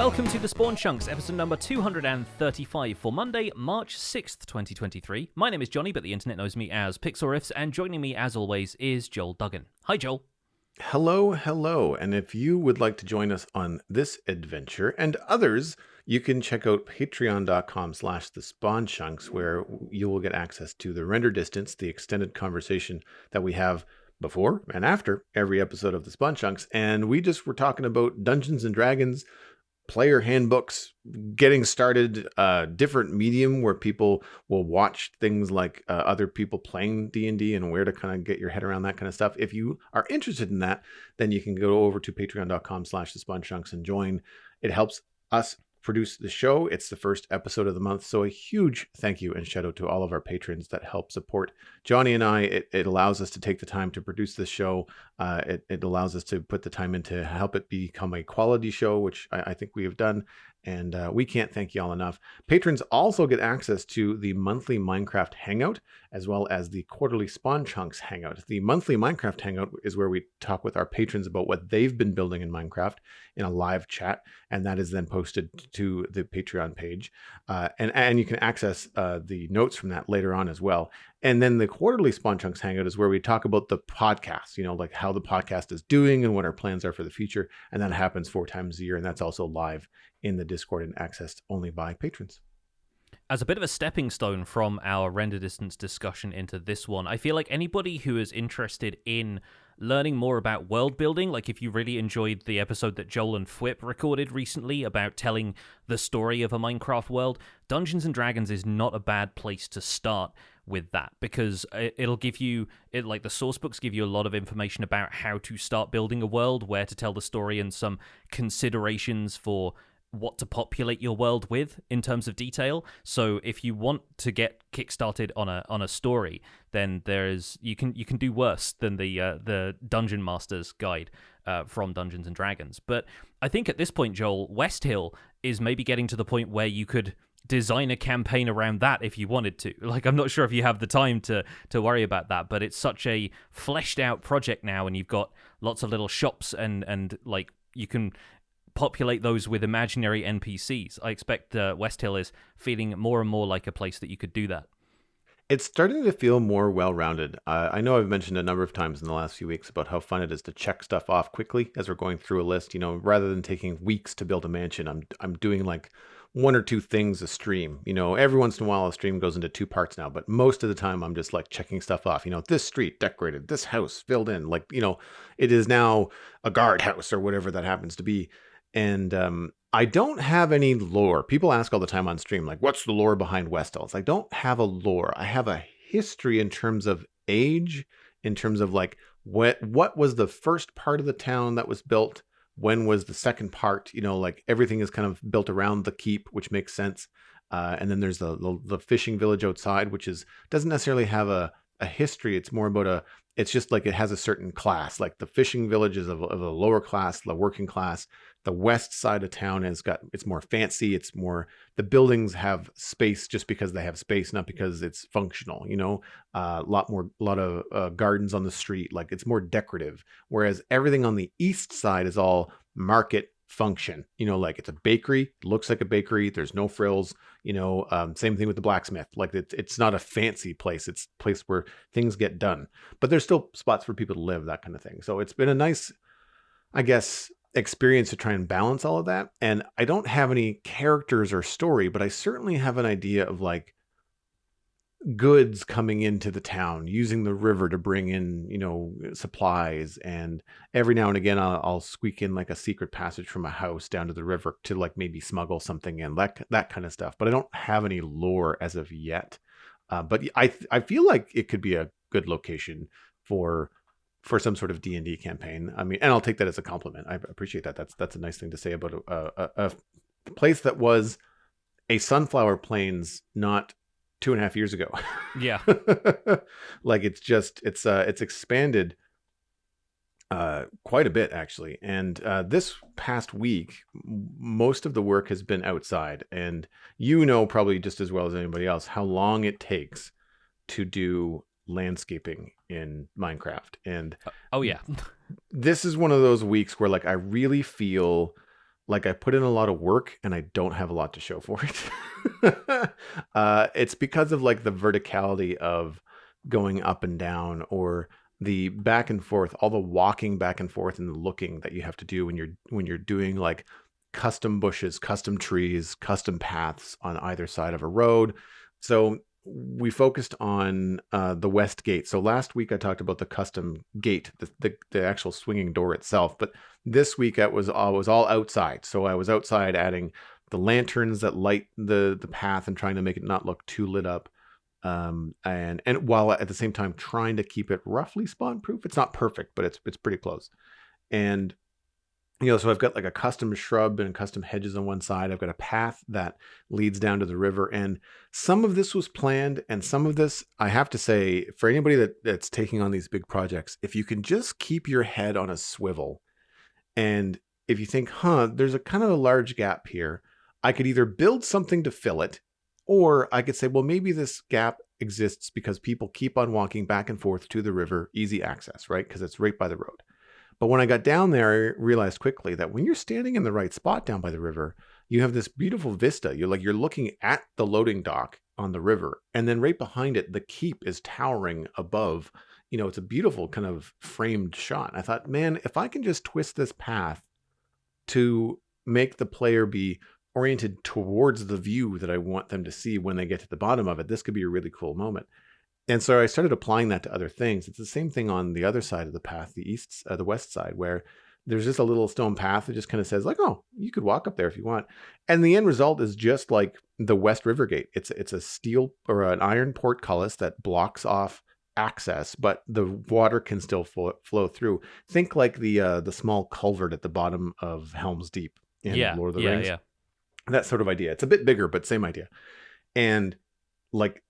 Welcome to the Spawn Chunks, episode number 235 for Monday, March 6th, 2023. My name is Johnny, but the internet knows me as Pixelriffs, and joining me, as always, is Joel Duggan. Hi, Joel. Hello, and if you would like to join us on this adventure and others, you can check out patreon.com/thespawnchunks, where you will get access to the render distance, the extended conversation that we have before and after every episode of the Spawn Chunks. And we just were talking about Dungeons and Dragons, player handbooks, getting started, different medium where people will watch things like other people playing D&D and where to kind of get your head around that kind of stuff. If you are interested in that, then you can go over to patreon.com/thespawnchunks and join. It helps us produce the show. It's the first episode of the month, so a huge thank you and shout out to all of our patrons that help support Johnny and I. It allows us to take the time to produce this show. It allows us to put the time in to help it become a quality show, which I think we have done, and we can't thank you all enough. Patrons also get access to the monthly Minecraft Hangout, as well as the quarterly Spawn Chunks Hangout. The monthly Minecraft Hangout is where we talk with our patrons about what they've been building in Minecraft in a live chat, and that is then posted to the Patreon page. And you can access the notes from that later on as well. And then the quarterly Spawn Chunks Hangout is where we talk about the podcast, like how the podcast is doing and what our plans are for the future. And that happens 4 times a year, and that's also live in the Discord and accessed only by patrons. As a bit of a stepping stone from our render distance discussion into this one, I feel like anybody who is interested in learning more about world building, like if you really enjoyed the episode that Joel and Fwip recorded recently about telling the story of a Minecraft world, Dungeons and Dragons is not a bad place to start with that, because it'll give you, like the source books give you a lot of information about how to start building a world, where to tell the story, and some considerations for what to populate your world with in terms of detail. So if you want to get kickstarted on a story, then you can do worse than the Dungeon Master's Guide from Dungeons and Dragons. But I think at this point, Joel, West Hill is maybe getting to the point where you could design a campaign around that if you wanted to. Like, I'm not sure if you have the time to worry about that, but it's such a fleshed out project now, and you've got lots of little shops and like you can populate those with imaginary NPCs. I expect West Hill is feeling more and more like a place that you could do that. It's starting to feel more well-rounded. I know I've mentioned a number of times in the last few weeks about how fun it is to check stuff off quickly as we're going through a list. Rather than taking weeks to build a mansion, I'm doing like 1 or 2 things a stream. Every once in a while a stream goes into 2 parts now, but most of the time I'm just like checking stuff off. This street decorated, this house filled in, like, it is now a guardhouse or whatever that happens to be. And I don't have any lore. People ask all the time on stream, like, what's the lore behind West Hill? I don't have a lore. I have a history in terms of age, in terms of like what was the first part of the town that was built, when was the second part, like everything is kind of built around the keep, which makes sense. And then there's the fishing village outside, which doesn't necessarily have a history. It's more about it's just like it has a certain class. Like the fishing village is of a lower class, the working class. The west side of town it's more fancy. It's more, the buildings have space just because they have space, not because it's functional. A lot of gardens on the street. Like it's more decorative. Whereas everything on the east side is all market function. Like it's a bakery, looks like a bakery. There's no frills. Same thing with the blacksmith. Like it's not a fancy place. It's a place where things get done, but there's still spots for people to live, that kind of thing. So it's been a nice, I guess, experience to try and balance all of that. And I don't have any characters or story, but I certainly have an idea of like goods coming into the town, using the river to bring in, supplies. And every now and again, I'll squeak in like a secret passage from a house down to the river to like maybe smuggle something in, that kind of stuff. But I don't have any lore as of yet. But I feel like it could be a good location for some sort of D&D campaign. I mean, and I'll take that as a compliment. I appreciate that. That's a nice thing to say about a place that was a sunflower plains not 2.5 years ago. Yeah. Like it's expanded quite a bit, actually. And this past week, most of the work has been outside. And probably just as well as anybody else how long it takes to do landscaping in Minecraft. And oh yeah, this is one of those weeks where like I really feel like I put in a lot of work and I don't have a lot to show for it. It's because of like the verticality of going up and down, or the back and forth, all the walking back and forth and the looking that you have to do when you're doing like custom bushes, custom trees, custom paths on either side of a road. So we focused on the west gate. So last week I talked about the custom gate, the actual swinging door itself, but this week I was all outside. So I was outside adding the lanterns that light the path and trying to make it not look too lit up. And while at the same time trying to keep it roughly spawn proof. It's not perfect, but it's pretty close. And so I've got like a custom shrub and custom hedges on one side. I've got a path that leads down to the river. And some of this was planned, and some of this, I have to say, for anybody that's taking on these big projects, if you can just keep your head on a swivel, and if you think, there's a kind of a large gap here, I could either build something to fill it, or I could say, well, maybe this gap exists because people keep on walking back and forth to the river, easy access, right? Because it's right by the road. But when I got down there, I realized quickly that when you're standing in the right spot down by the river, you have this beautiful vista. You're looking at the loading dock on the river, and then right behind it, the keep is towering above. It's a beautiful kind of framed shot. I thought, man, if I can just twist this path to make the player be oriented towards the view that I want them to see when they get to the bottom of it, this could be a really cool moment. And so I started applying that to other things. It's the same thing on the other side of the path, the west side, where there's just a little stone path that just kind of says like, oh, you could walk up there if you want. And the end result is just like the West River Gate. It's a steel or an iron portcullis that blocks off access, but the water can still flow through. Think like the small culvert at the bottom of Helm's Deep in Lord of the Rings. Yeah. That sort of idea. It's a bit bigger, but same idea. And like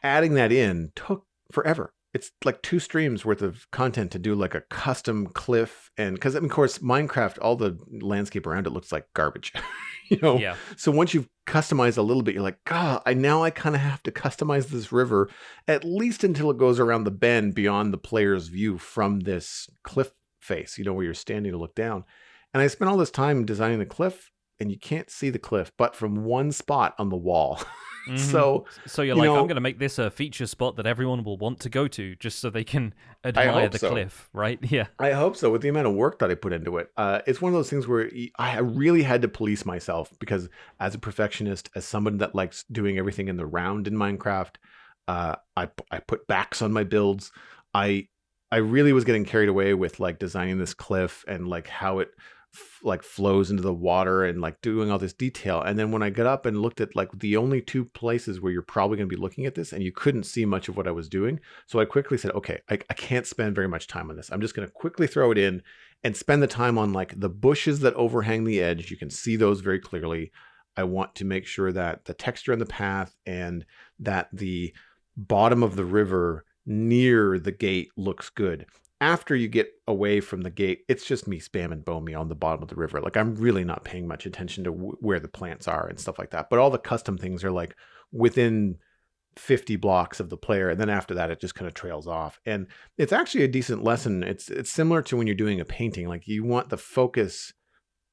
adding that in took forever. It's like 2 streams worth of content to do like a custom cliff. And because of course, Minecraft, all the landscape around it looks like garbage, Yeah. So once you've customized a little bit, you're like, God, I kind of have to customize this river at least until it goes around the bend beyond the player's view from this cliff face, where you're standing to look down. And I spent all this time designing the cliff, and you can't see the cliff, but from one spot on the wall. Mm-hmm. So you're like, I'm going to make this a feature spot that everyone will want to go to just so they can admire the cliff, right? Yeah. I hope so, with the amount of work that I put into it. It's one of those things where I really had to police myself, because as a perfectionist, as someone that likes doing everything in the round in Minecraft, I put backs on my builds. I really was getting carried away with like designing this cliff and like how it like flows into the water and like doing all this detail. And then when I got up and looked at like the only 2 places where you're probably going to be looking at this, and you couldn't see much of what I was doing. So I quickly said, okay, I can't spend very much time on this. I'm just going to quickly throw it in and spend the time on like the bushes that overhang the edge. You can see those very clearly. I want to make sure that the texture on the path and that the bottom of the river near the gate looks good. After you get away from the gate, it's just me spamming Bomi on the bottom of the river. Like I'm really not paying much attention to where the plants are and stuff like that. But all the custom things are like within 50 blocks of the player. And then after that, it just kind of trails off. And it's actually a decent lesson. It's similar to when you're doing a painting. Like you want the focus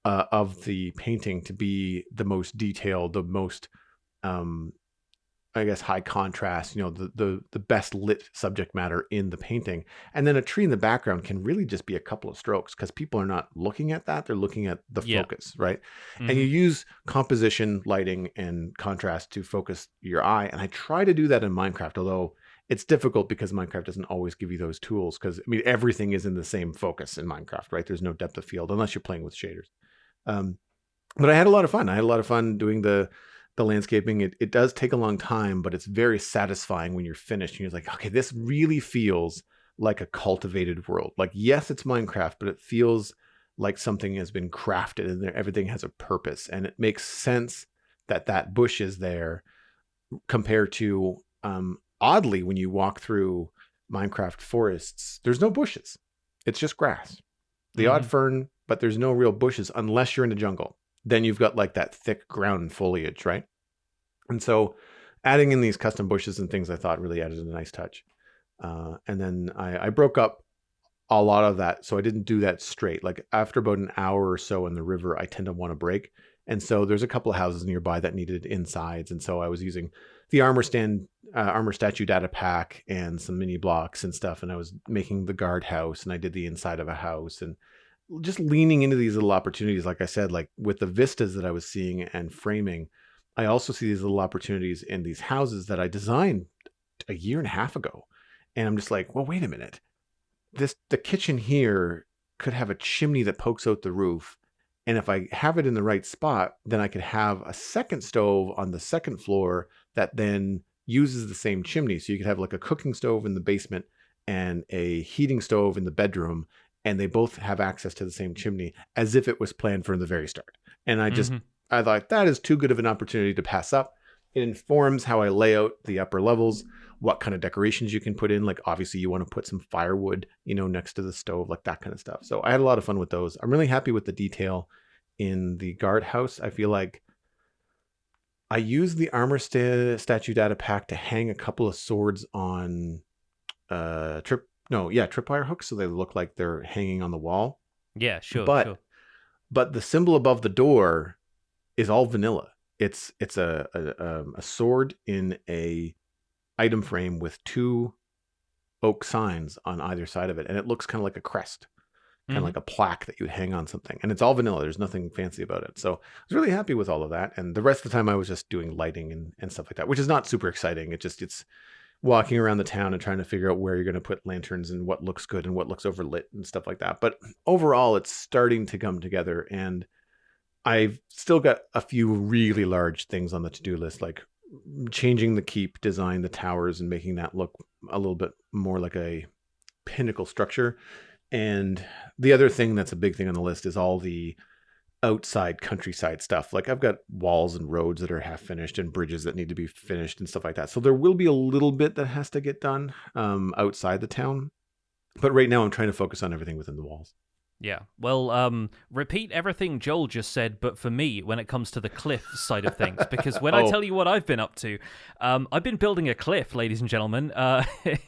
of the painting to be the most detailed, the most I guess high contrast, the best lit subject matter in the painting. And then a tree in the background can really just be a couple of strokes, because people are not looking at that, they're looking at the focus, right? Mm-hmm. And you use composition, lighting, and contrast to focus your eye. And I try to do that in Minecraft, although it's difficult because Minecraft doesn't always give you those tools, because everything is in the same focus in Minecraft, right? There's no depth of field unless you're playing with shaders. But I had a lot of fun. I had a lot of fun doing the landscaping. It does take a long time, but it's very satisfying when you're finished and you're like, okay, this really feels like a cultivated world. Like, yes, it's Minecraft, but it feels like something has been crafted and everything has a purpose. And it makes sense that bush is there compared to, oddly, when you walk through Minecraft forests, there's no bushes. It's just grass. The odd fern, but there's no real bushes unless you're in the jungle. Then you've got like that thick ground foliage, right? And so adding in these custom bushes and things I thought really added a nice touch. And then I broke up a lot of that. So I didn't do that straight. Like after about an hour or so in the river, I tend to want to break. And so there's a couple of houses nearby that needed insides. And so I was using the armor statue data pack and some mini blocks and stuff. And I was making the guard house, and I did the inside of a house, and just leaning into these little opportunities. Like I said, like with the vistas that I was seeing and framing, I also see these little opportunities in these houses that I designed a year and a half ago. And I'm just like, well, wait a minute. The kitchen here could have a chimney that pokes out the roof. And if I have it in the right spot, then I could have a second stove on the second floor that then uses the same chimney. So you could have like a cooking stove in the basement and a heating stove in the bedroom, and they both have access to the same chimney as if it was planned from the very start. And I thought that is too good of an opportunity to pass up. It informs how I lay out the upper levels, what kind of decorations you can put in. Like obviously you want to put some firewood, next to the stove, like that kind of stuff. So I had a lot of fun with those. I'm really happy with the detail in the guardhouse. I feel like I used the armor statue data pack to hang a couple of swords on tripwire hooks, so they look like they're hanging on the wall. Yeah, sure. But the symbol above the door is all vanilla. It's a sword in a item frame with two oak signs on either side of it, and it looks kind of like a crest, kind of like a plaque that you would hang on something. And it's all vanilla. There's nothing fancy about it. So I was really happy with all of that. And the rest of the time I was just doing lighting and stuff like that, which is not super exciting. It's walking around the town and trying to figure out where you're going to put lanterns and what looks good and what looks overlit and stuff like that. But overall, it's starting to come together, and I've still got a few really large things on the to-do list, like changing the keep design, the towers, and making that look a little bit more like a pinnacle structure. And the other thing that's a big thing on the list is all the outside countryside stuff. Like I've got walls and roads that are half finished and bridges that need to be finished and stuff like that. So there will be a little bit that has to get done outside the town. But right now I'm trying to focus on everything within the walls. Yeah. Well, repeat everything Joel just said, but for me, when it comes to the cliff side of things, because when I tell you what I've been up to, I've been building a cliff, ladies and gentlemen.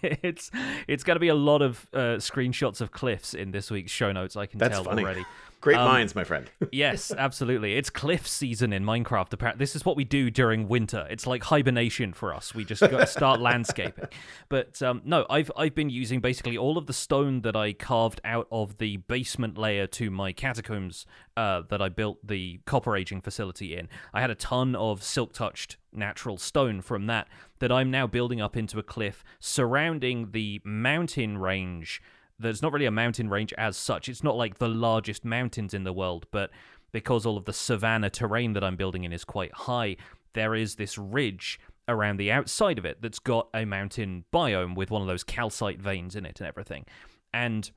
It's going to be a lot of screenshots of cliffs in this week's show notes, I can tell already. Great minds, my friend. Yes, absolutely. It's cliff season in Minecraft. Apparently, this is what we do during winter. It's like hibernation for us. We just got to start landscaping. But no, I've been using basically all of the stone that I carved out of the basement layer to my catacombs that I built the copper aging facility in. I had a ton of silk-touched natural stone from that I'm now building up into a cliff surrounding the mountain range. There's not really a mountain range as such. It's not like the largest mountains in the world, but because all of the savanna terrain that I'm building in is quite high, there is this ridge around the outside of it that's got a mountain biome with one of those calcite veins in it and everything. And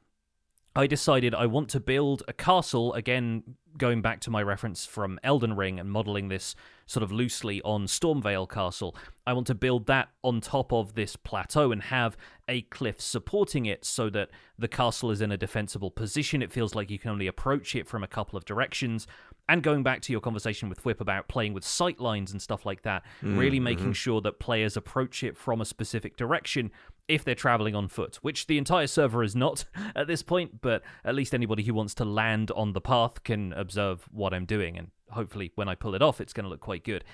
I decided I want to build a castle, again, going back to my reference from Elden Ring and modeling this sort of loosely on Stormvale Castle. I want to build that on top of this plateau and have a cliff supporting it so that the castle is in a defensible position. It feels like you can only approach it from a couple of directions. And going back to your conversation with Whip about playing with sight lines and stuff like that, really making sure that players approach it from a specific direction if they're traveling on foot, which the entire server is not at this point, but at least anybody who wants to land on the path can observe what I'm doing, and hopefully when I pull it off, it's going to look quite good.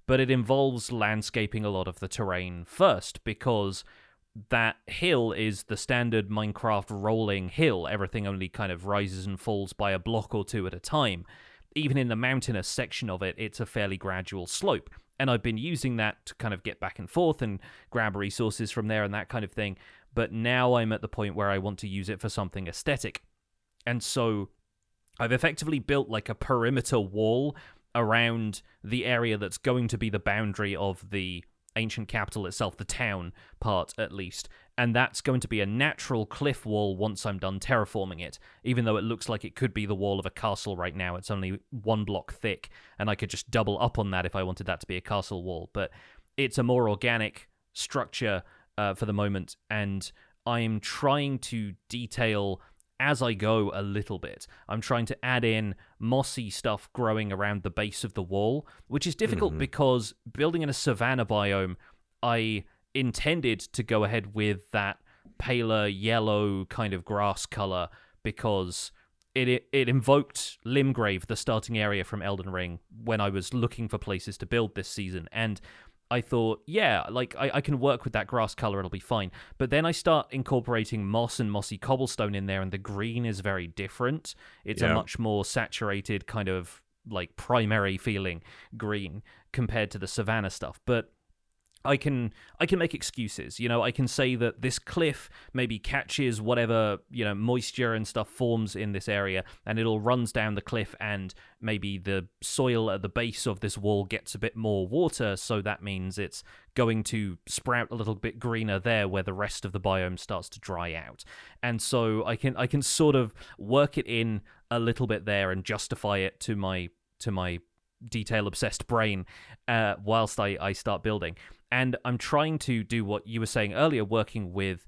But it involves landscaping a lot of the terrain first, because that hill is the standard Minecraft rolling hill. Everything only kind of rises and falls by a block or two at a time. Even in the mountainous section of it, it's a fairly gradual slope. And I've been using that to kind of get back and forth and grab resources from there and that kind of thing. But now I'm at the point where I want to use it for something aesthetic. And so I've effectively built like a perimeter wall around the area that's going to be the boundary of the ancient capital itself, the town part at least. And that's going to be a natural cliff wall once I'm done terraforming it. Even though it looks like it could be the wall of a castle right now, it's only 1 block thick, and I could just double up on that if I wanted that to be a castle wall. But it's a more organic structure for the moment, and I'm trying to detail as I go a little bit. I'm trying to add in mossy stuff growing around the base of the wall, which is difficult because building in a savanna biome, I intended to go ahead with that paler yellow kind of grass color because it invoked Limgrave, the starting area from Elden Ring, when I was looking for places to build this season. And I thought, yeah, like I can work with that grass color, it'll be fine. But then I start incorporating moss and mossy cobblestone in there, and the green is very different. It's a much more saturated kind of like primary feeling green compared to the Savannah stuff. But I can make excuses. I can say that this cliff maybe catches whatever, moisture and stuff forms in this area, and it'll runs down the cliff, and maybe the soil at the base of this wall gets a bit more water, so that means it's going to sprout a little bit greener there where the rest of the biome starts to dry out. And so I can sort of work it in a little bit there and justify it to my detail obsessed brain whilst I start building. And I'm trying to do what you were saying earlier, working with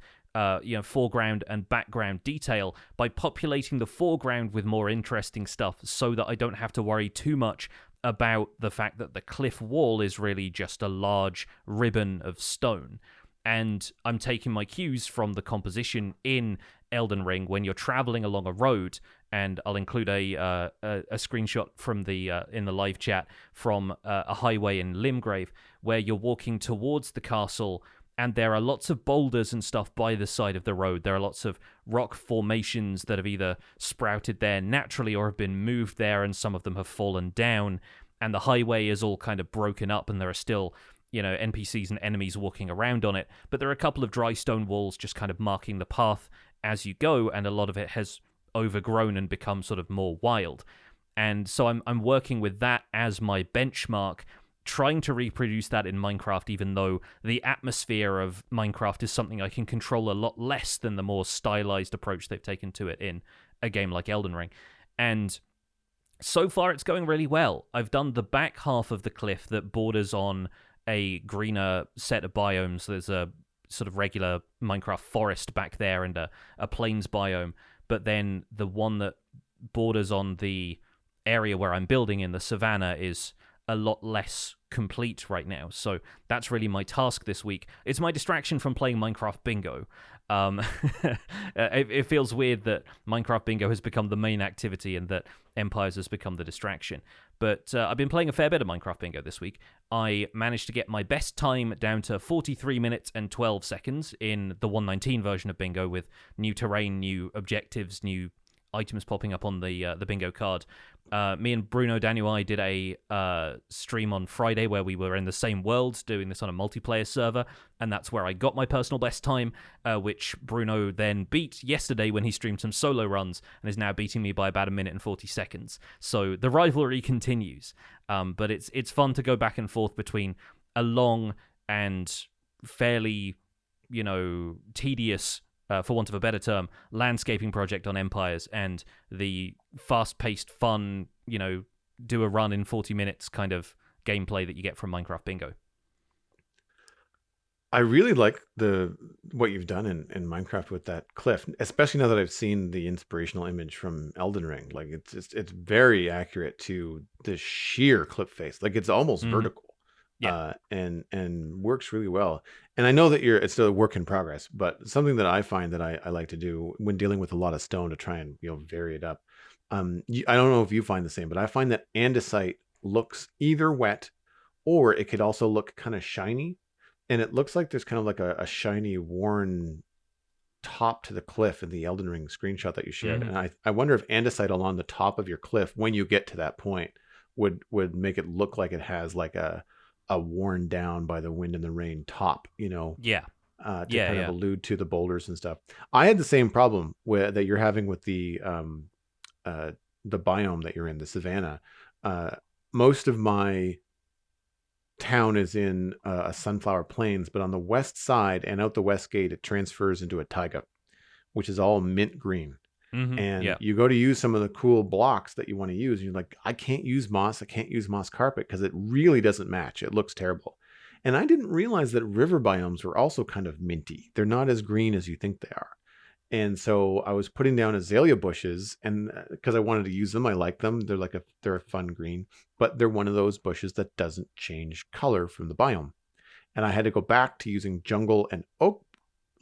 foreground and background detail by populating the foreground with more interesting stuff so that I don't have to worry too much about the fact that the cliff wall is really just a large ribbon of stone. And I'm taking my cues from the composition in Elden Ring when you're traveling along a road, and I'll include a screenshot from in the live chat from a highway in Limgrave where you're walking towards the castle, and there are lots of boulders and stuff by the side of the road. There are lots of rock formations that have either sprouted there naturally or have been moved there, and some of them have fallen down, and the highway is all kind of broken up, and there are still NPCs and enemies walking around on it, but there are a couple of dry stone walls just kind of marking the path as you go, and a lot of it has overgrown and become sort of more wild. And so I'm working with that as my benchmark, trying to reproduce that in Minecraft, even though the atmosphere of Minecraft is something I can control a lot less than the more stylized approach they've taken to it in a game like Elden Ring. And so far it's going really well. I've done the back half of the cliff that borders on a greener set of biomes. There's a sort of regular Minecraft forest back there and a plains biome, but then the one that borders on the area where I'm building in the savannah is a lot less complete right now. So that's really my task this week. It's my distraction from playing Minecraft Bingo. It feels weird that Minecraft Bingo has become the main activity and that Empires has become the distraction. But I've been playing a fair bit of Minecraft Bingo this week. I managed to get my best time down to 43 minutes and 12 seconds in the 119 version of Bingo, with new terrain, new objectives, new items popping up on the bingo card. Me and Bruno Daniel I did a stream on Friday where we were in the same world doing this on a multiplayer server, and that's where I got my personal best time, which Bruno then beat yesterday when he streamed some solo runs and is now beating me by about 1 minute and 40 seconds. So the rivalry continues, but it's fun to go back and forth between a long and fairly, tedious, for want of a better term, landscaping project on Empires and the fast-paced, fun, do a run in 40 minutes kind of gameplay that you get from Minecraft Bingo. I really like what you've done in Minecraft with that cliff, especially now that I've seen the inspirational image from Elden Ring. Like it's very accurate to the sheer cliff face. Like it's almost vertical. Yeah. And works really well. And I know that it's still a work in progress, but something that I find that I like to do when dealing with a lot of stone to try and vary it up. I don't know if you find the same, but I find that andesite looks either wet or it could also look kind of shiny. And it looks like there's kind of like a shiny, worn top to the cliff in the Elden Ring screenshot that you shared. Mm-hmm. And I wonder if andesite along the top of your cliff, when you get to that point, would make it look like it has like a worn down by the wind and the rain top, to kind of allude to the boulders and stuff. I had the same problem that you're having with the biome that you're in, the savannah. Most of my town is in a sunflower plains, but on the west side and out the west gate, it transfers into a taiga, which is all mint green. Mm-hmm. And you go to use some of the cool blocks that you want to use, and you're like, I can't use moss carpet because it really doesn't match. It looks terrible. And I didn't realize that river biomes were also kind of minty. They're not as green as you think they are. And so I was putting down azalea bushes, and because I wanted to use them, I like them. They're a fun green, but they're one of those bushes that doesn't change color from the biome. And I had to go back to using jungle and oak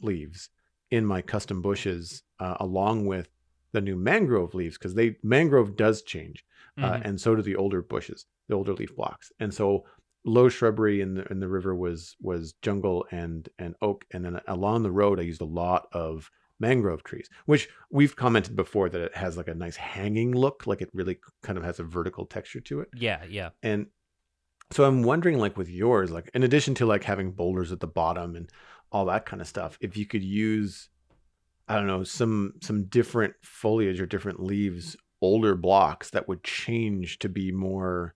leaves in my custom bushes, along with the new mangrove leaves, because mangrove does change, Hmm. and so do the older bushes, the older leaf blocks. And so low shrubbery in the river was jungle and oak, and then along the road I used a lot of mangrove trees, which we've commented before that it has like a nice hanging look, like it really kind of has a vertical texture to it. Yeah, yeah. And so I'm wondering, like with yours, like in addition to like having boulders at the bottom and all that kind of stuff, if you could use, I don't know, some different foliage or different leaves, older blocks that would change to be more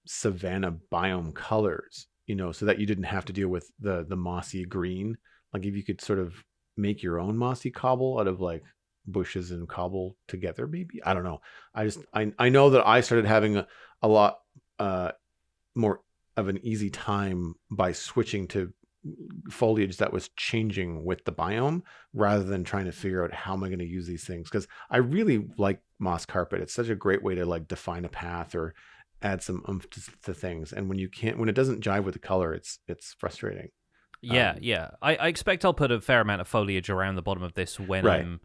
savanna biome colors, so that you didn't have to deal with the mossy green. Like if you could sort of make your own mossy cobble out of like bushes and cobble together, maybe. I don't know. I know that I started having a lot uh more of an easy time by switching to foliage that was changing with the biome, rather than trying to figure out how am I going to use these things, because I really like moss carpet. It's such a great way to like define a path or add some oomph to things, and when it doesn't jive with the color, it's frustrating. Yeah, um yeah. I expect I'll put a fair amount of foliage around the bottom of this when right. I'm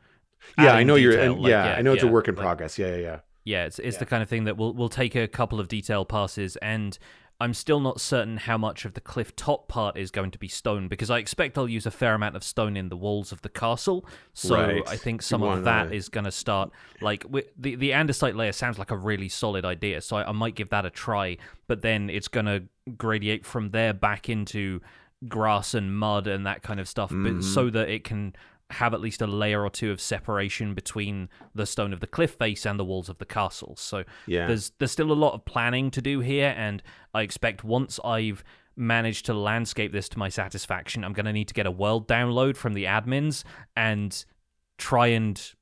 Yeah, I adding know you're, detail. and Like, yeah, I yeah, know it's a yeah. work in Like, progress. Yeah. yeah, it's Yeah. the kind of thing that will take a couple of detail passes, and I'm still not certain how much of the cliff top part is going to be stone, because I expect I'll use a fair amount of stone in the walls of the castle. So I Right. think You some of want that to. is going to start, like, the andesite layer sounds like a really solid idea, so I might give that a try. But then it's going to gradiate from there back into grass and mud and that kind of stuff, but Mm-hmm. so that it can have at least a layer or two of separation between the stone of the cliff face and the walls of the castle. So Yeah. there's still a lot of planning to do here, and I expect once I've managed to landscape this to my satisfaction, I'm going to need to get a world download from the admins and try and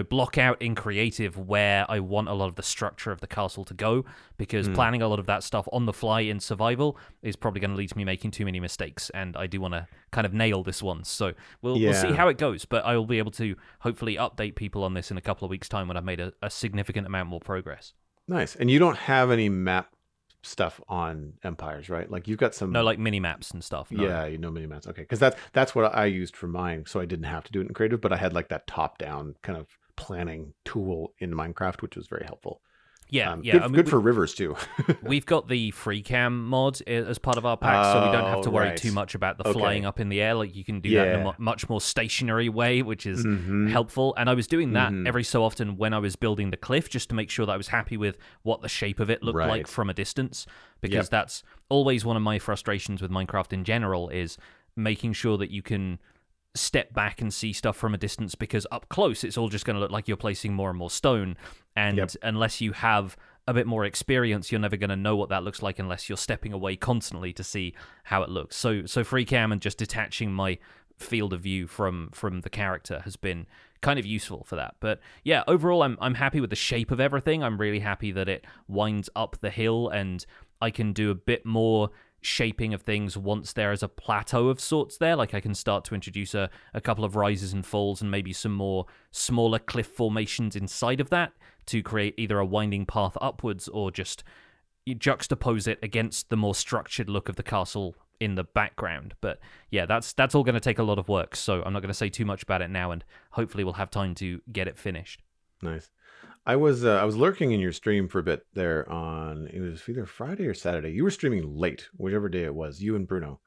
block out in creative where I want a lot of the structure of the castle to go, because Mm. planning a lot of that stuff on the fly in survival is probably going to lead to me making too many mistakes, and I do want to kind of nail this one. So we'll see Yeah. how it goes, but I will be able to hopefully update people on this in a couple of weeks' time when I've made a significant amount more progress. Nice. And you don't have any map stuff on Empires, right? Like you've got No, some. like mini maps and stuff. No. Yeah, mini maps. Okay, because that's what I used for mine, so I didn't have to do it in creative, but I had like that top-down kind of planning tool in Minecraft, which was very helpful. Yeah, yeah. I Good mean, good for rivers too. we've got the free cam mod as part of our pack, so we don't have Oh, to worry too right. much about the flying Okay. up in the air. Like, you can do that in a Yeah. much more stationary way, which is Mm-hmm. helpful. And I was doing that Mm-hmm. every so often when I was building the cliff, just to make sure that I was happy with what the shape of it looked like Right. from a distance, because Yep. that's always one of my frustrations with Minecraft in general, is making sure that you can step back and see stuff from a distance, because up close it's all just going to look like you're placing more and more stone, and Yep. unless you have a bit more experience, you're never going to know what that looks like unless you're stepping away constantly to see how it looks. So free cam and just detaching my field of view from the character has been kind of useful for that. But yeah, overall I'm happy with the shape of everything. I'm really happy that it winds up the hill, and I can do a bit more shaping of things once there is a plateau of sorts there. Like, I can start to introduce a couple of rises and falls and maybe some more smaller cliff formations inside of that to create either a winding path upwards, or just you juxtapose it against the more structured look of the castle in the background. But yeah, that's all going to take a lot of work, so I'm not going to say too much about it now, and hopefully we'll have time to get it finished. Nice. I was lurking in your stream for a bit there on, it was either Friday or Saturday. You were streaming late, whichever day it was, you and Bruno.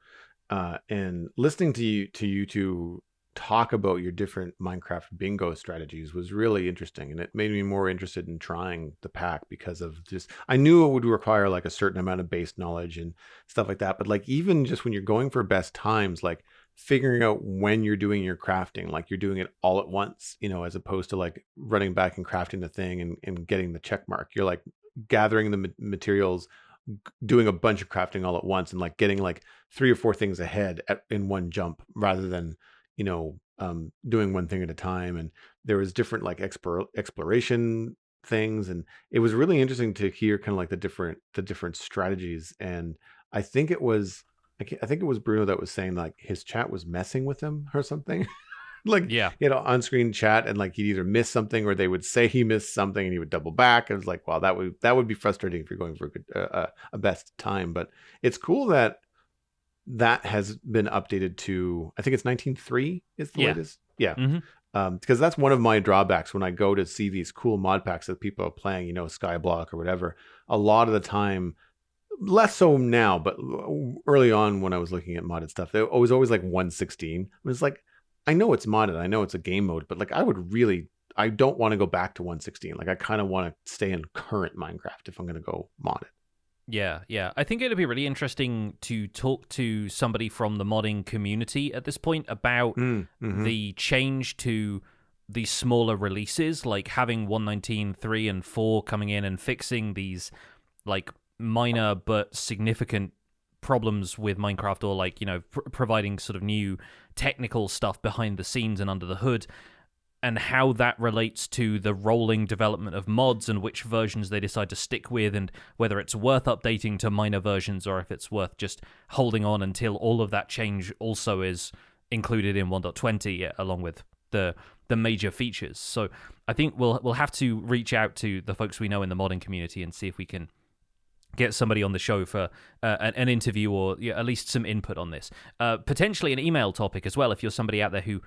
And listening to you two talk about your different Minecraft bingo strategies was really interesting, and it made me more interested in trying the pack, because of just, I knew it would require like a certain amount of base knowledge and stuff like that, but like even just when you're going for best times, like figuring out when you're doing your crafting, like you're doing it all at once, as opposed to like running back and crafting the thing and getting the check mark. You're like gathering the materials, doing a bunch of crafting all at once, and like getting like three or four things ahead in one jump, rather than doing one thing at a time. And there was different like exploration things, and it was really interesting to hear kind of like the different strategies. And I think it was I think it was Bruno that was saying like his chat was messing with him or something. Like Yeah. he had an on-screen chat, and like he'd either miss something or they would say he missed something and he would double back. I was like, wow, that would be frustrating if you're going for a best time. But it's cool that that has been updated to, I think it's 19.3 is the Yeah. latest. Yeah. Mm-hmm. Because that's one of my drawbacks when I go to see these cool mod packs that people are playing, Skyblock or whatever. A lot of the time, less so now, but early on when I was looking at modded stuff, it was always like 116. It was like, I know it's modded, I know it's a game mode, but like I don't want to go back to 116. Like I kind of want to stay in current Minecraft if I'm going to go mod it. Yeah. I think it'd be really interesting to talk to somebody from the modding community at this point about the change to these smaller releases, like having 119.3 and 4 coming in and fixing these like minor but significant problems with Minecraft, or like, providing sort of new technical stuff behind the scenes and under the hood, and how that relates to the rolling development of mods and which versions they decide to stick with, and whether it's worth updating to minor versions or if it's worth just holding on until all of that change also is included in 1.20 along with the major features. So I think we'll have to reach out to the folks we know in the modding community and see if we can get somebody on the show for an interview, or at least some input on this. Potentially an email topic as well, if you're somebody out there who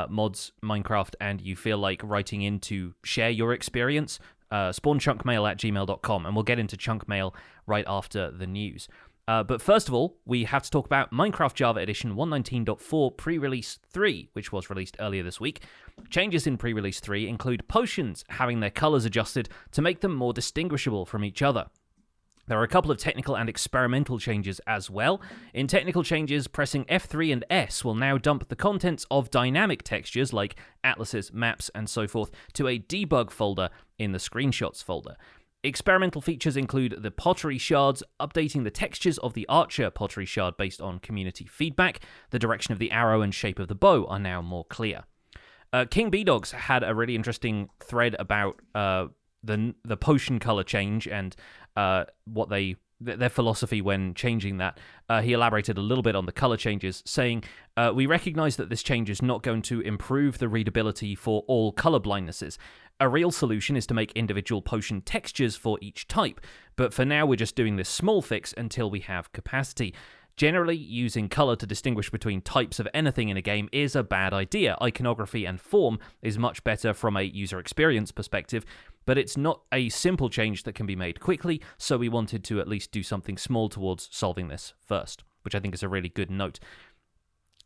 mods Minecraft and you feel like writing in to share your experience, spawnchunkmail@gmail.com, and we'll get into chunk mail right after the news. But first of all, we have to talk about Minecraft Java Edition 119.4 Pre-Release 3, which was released earlier this week. Changes in Pre-Release 3 include potions having their colors adjusted to make them more distinguishable from each other. There are a couple of technical and experimental changes as well. In technical changes, pressing F3 and S will now dump the contents of dynamic textures like atlases, maps, and so forth to a debug folder in the screenshots folder. Experimental features include the pottery shards, updating the textures of the archer pottery shard based on community feedback. The direction of the arrow and shape of the bow are now more clear. King B-Dogs had a really interesting thread about the potion color change and what their philosophy when changing that. He elaborated a little bit on the color changes, saying, we recognize that this change is not going to improve the readability for all color blindnesses. A real solution is to make individual potion textures for each type, but for now we're just doing this small fix until we have capacity. Generally, using color to distinguish between types of anything in a game is a bad idea. Iconography and form is much better from a user experience perspective, but it's not a simple change that can be made quickly, so we wanted to at least do something small towards solving this first, which I think is a really good note.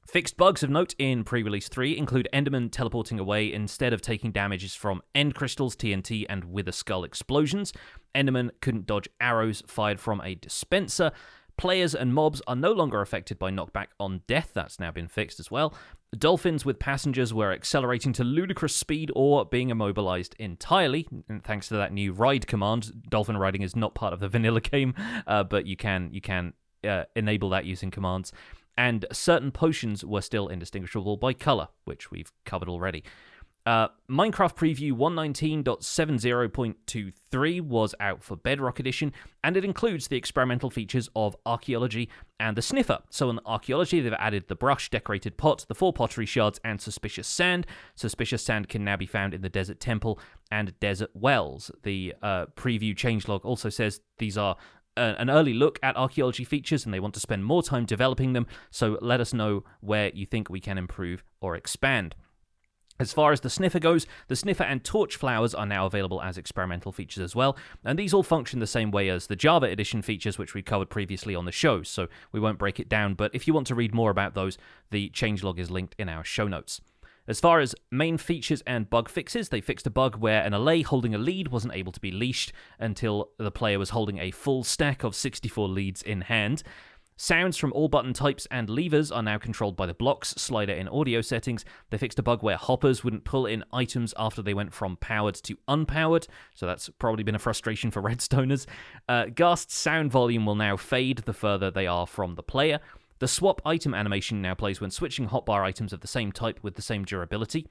Fixed bugs of note in pre-release 3 include Enderman teleporting away instead of taking damages from end crystals, TNT, and Wither Skull explosions. Enderman couldn't dodge arrows fired from a dispenser. Players and mobs are no longer affected by knockback on death. That's now been fixed as well. Dolphins with passengers were accelerating to ludicrous speed or being immobilized entirely. And thanks to that new ride command, dolphin riding is not part of the vanilla game, but you can enable that using commands. And certain potions were still indistinguishable by color, which we've covered already. Minecraft Preview 119.70.23 was out for Bedrock Edition, and it includes the experimental features of Archaeology and the Sniffer. So in Archaeology, they've added the brush, decorated pot, the 4 pottery shards, and suspicious sand. Suspicious sand can now be found in the Desert Temple and Desert Wells. The preview changelog also says these are an early look at archaeology features, and they want to spend more time developing them, so let us know where you think we can improve or expand. As far as the Sniffer goes, the Sniffer and Torch Flowers are now available as experimental features as well, and these all function the same way as the Java Edition features, which we covered previously on the show, so we won't break it down, but if you want to read more about those, the changelog is linked in our show notes. As far as main features and bug fixes, they fixed a bug where an allay holding a lead wasn't able to be leashed until the player was holding a full stack of 64 leads in hand. Sounds from all button types and levers are now controlled by the blocks slider in audio settings. They fixed a bug where hoppers wouldn't pull in items after they went from powered to unpowered, so that's probably been a frustration for Redstoners. Ghast's sound volume will now fade the further they are from the player. The swap item animation now plays when switching hotbar items of the same type with the same durability.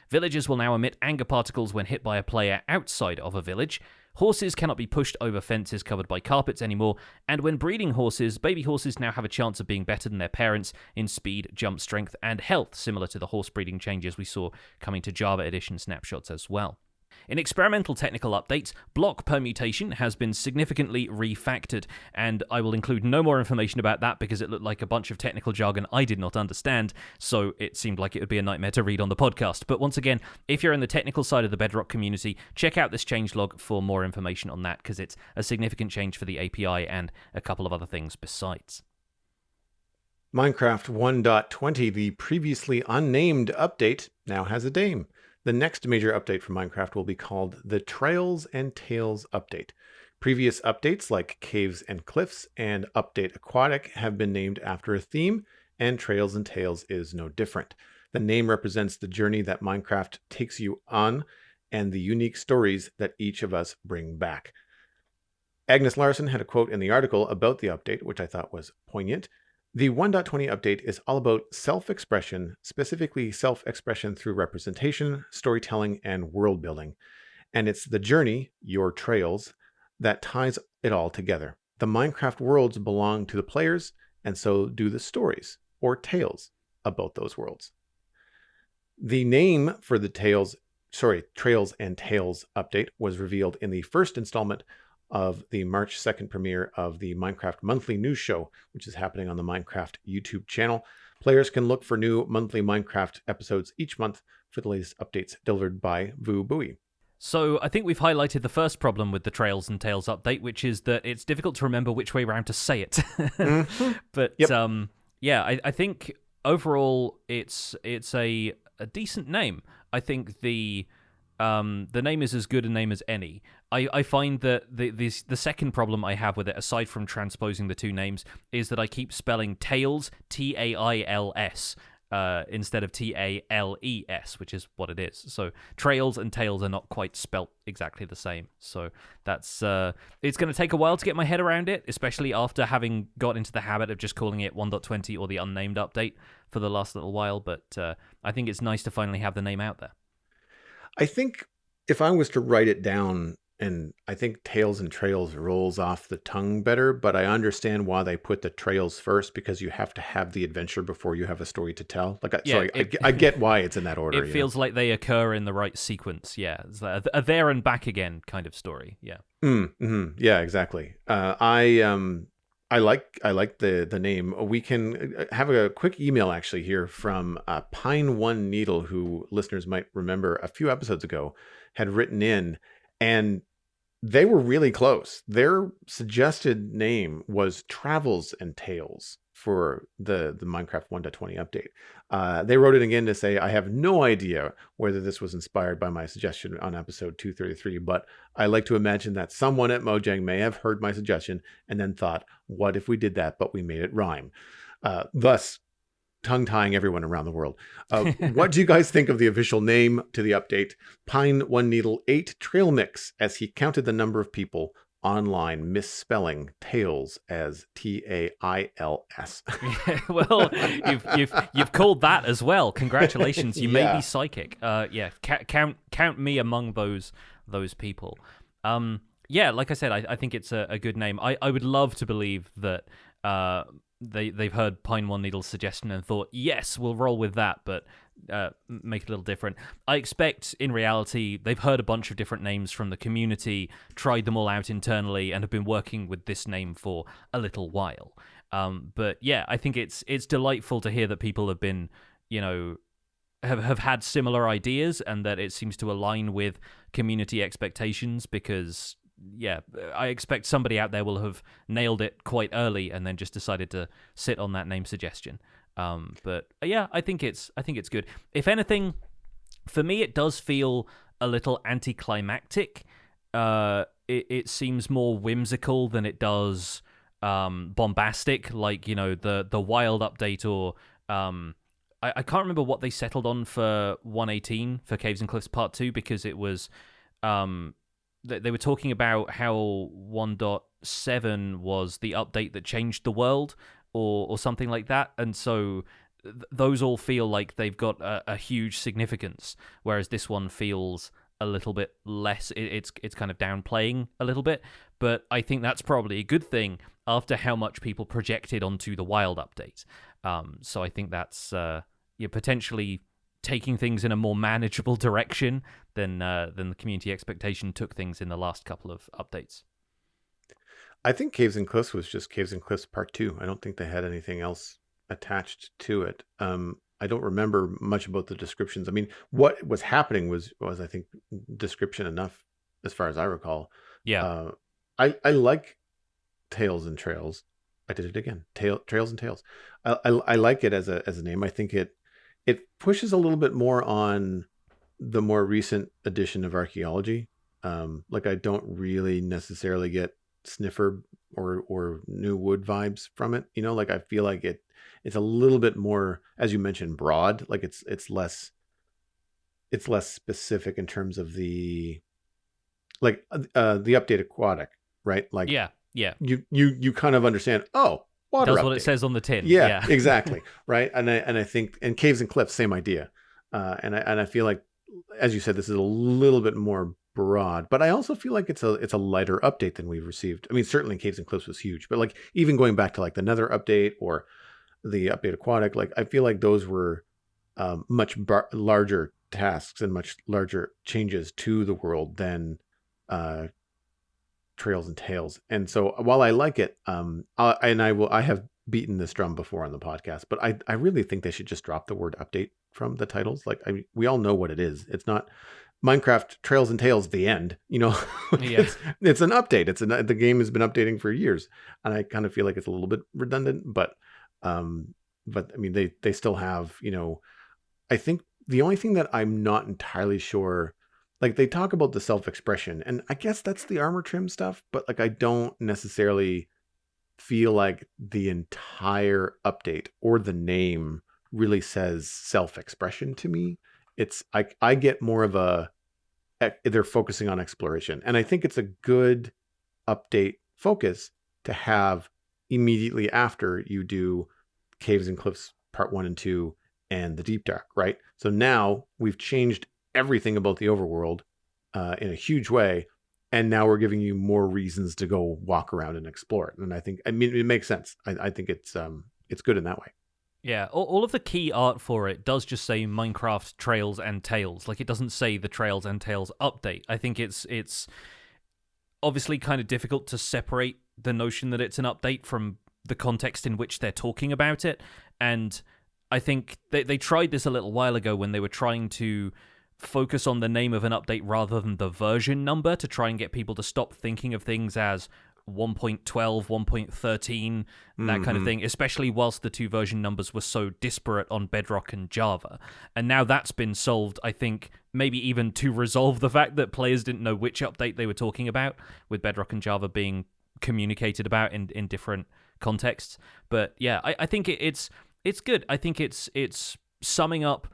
Villagers will now emit anger particles when hit by a player outside of a village. Horses cannot be pushed over fences covered by carpets anymore, and when breeding horses, baby horses now have a chance of being better than their parents in speed, jump strength, and health, similar to the horse breeding changes we saw coming to Java Edition snapshots as well. In experimental technical updates, block permutation has been significantly refactored, and I will include no more information about that because it looked like a bunch of technical jargon I did not understand, so it seemed like it would be a nightmare to read on the podcast. But once again, if you're in the technical side of the Bedrock community, check out this changelog for more information on that, because it's a significant change for the API and a couple of other things besides. Minecraft 1.20, the previously unnamed update, now has a name. The next major update for Minecraft will be called the Trails and Tales update. Previous updates like Caves and Cliffs and Update Aquatic have been named after a theme, and Trails and Tales is no different. The name represents the journey that Minecraft takes you on and the unique stories that each of us bring back. Agnes Larson had a quote in the article about the update, which I thought was poignant. The 1.20 update is all about self-expression, specifically self-expression through representation, storytelling, and world building. And it's the journey, your trails, that ties it all together. The Minecraft worlds belong to the players, and so do the stories, or tales, about those worlds. The name for the Trails and Tales update was revealed in the first installment of the March 2nd premiere of the Minecraft Monthly News Show, which is happening on the Minecraft YouTube channel. Players can look for new monthly Minecraft episodes each month for the latest updates delivered by Vu Bui. So I think we've highlighted the first problem with the Trails and Tales update, which is that it's difficult to remember which way around to say it. But Yep. I think overall it's a decent name. I think the name is as good a name as any. I find that the second problem I have with it, aside from transposing the two names, is that I keep spelling Tails, Tails, instead of Tales, which is what it is. So Trails and Tales are not quite spelt exactly the same. So that's it's going to take a while to get my head around it, especially after having got into the habit of just calling it 1.20 or the unnamed update for the last little while. But I think it's nice to finally have the name out there. I think if I was to write it down, and I think Tales and Trails rolls off the tongue better, but I understand why they put the trails first, because you have to have the adventure before you have a story to tell. I get why it's in that order. It feels like they occur in the right sequence. Yeah, it's a there and back again kind of story. Yeah. Mm-hmm. Yeah, exactly. I like the name. We can have a quick email actually here from Pine One Needle, who listeners might remember a few episodes ago had written in, and they were really close. Their suggested name was Travels and Tales for the Minecraft 1.20 update. They wrote it again to say, I have no idea whether this was inspired by my suggestion on episode 233, but I like to imagine that someone at Mojang may have heard my suggestion and then thought, what if we did that, but we made it rhyme? Thus, tongue-tying everyone around the world. What do you guys think of the official name to the update? Pine One Needle 8 Trail Mix, as he counted the number of people online misspelling Tales as Tails. Well, you've called that as well. Congratulations, you may be psychic. Count me among those people. Like I said, I think it's a good name. I would love to believe that they've heard Pine One Needle's suggestion and thought, yes, we'll roll with that, but make it a little different. I expect, in reality, they've heard a bunch of different names from the community, tried them all out internally, and have been working with this name for a little while. But yeah, I think it's delightful to hear that people have been, have had similar ideas, and that it seems to align with community expectations, because yeah, I expect somebody out there will have nailed it quite early and then just decided to sit on that name suggestion. But yeah, I think it's good. If anything, for me, it does feel a little anticlimactic. It seems more whimsical than it does bombastic, like the wild update, or I can't remember what they settled on for 1.18 for Caves and Cliffs Part 2, because it was they were talking about how 1.7 was the update that changed the world, or something like that, and so those all feel like they've got a huge significance, whereas this one feels a little bit less. It's kind of downplaying a little bit, but I think that's probably a good thing after how much people projected onto the wild update. So I think that's potentially taking things in a more manageable direction than the community expectation took things in the last couple of updates. I think Caves and Cliffs was just Caves and Cliffs Part 2. I don't think they had anything else attached to it. I don't remember much about the descriptions. I mean, what was happening was I think description enough as far as I recall. Yeah. I like Tales and Trails. I did it again. Trails and Tales. I like it as a name. I think it pushes a little bit more on the more recent edition of archaeology. Like I don't really necessarily get sniffer or new wood vibes from it. You know, like I feel like it's a little bit more, as you mentioned, broad. Like it's less specific in terms of the update aquatic, right? Like yeah. You kind of understand, oh, water does update. what it says on the tin. Yeah. Exactly. Right. And I think, and Caves and Cliffs, same idea. And I feel like, as you said, this is a little bit more broad, but I also feel like it's a lighter update than we've received. I mean, certainly Caves and Cliffs was huge, but like even going back to like the Nether update or the update aquatic, like I feel like those were much larger tasks and much larger changes to the world than Trails and Tales. And so while I like it, I have beaten this drum before on the podcast, but I really think they should just drop the word update from the titles. Like we all know what it is. It's not Minecraft Trails and Tales, the end, you know. Yeah. It's an update. The game has been updating for years, and I kind of feel like it's a little bit redundant, but I mean they still have, you know, I think the only thing that I'm not entirely sure, like they talk about the self-expression, and I guess that's the armor trim stuff, but like I don't necessarily feel like the entire update or the name really says self-expression to me. It's I get more of they're focusing on exploration, and I think it's a good update focus to have immediately after you do Caves and Cliffs Part 1 and 2 and the Deep Dark, right? So now we've changed everything about the overworld in a huge way, and now we're giving you more reasons to go walk around and explore it. And I mean it makes sense. I think it's good in that way. Yeah, all of the key art for it does just say Minecraft Trails and Tales. Like, it doesn't say the Trails and Tales update. I think it's obviously kind of difficult to separate the notion that it's an update from the context in which they're talking about it. And I think they tried this a little while ago when they were trying to focus on the name of an update rather than the version number to try and get people to stop thinking of things as 1.12, 1.13, that kind of thing, especially whilst the two version numbers were so disparate on Bedrock and Java. And now that's been solved, I think, maybe even to resolve the fact that players didn't know which update they were talking about, with Bedrock and Java being communicated about in different contexts. But yeah, I think it's good. I think it's summing up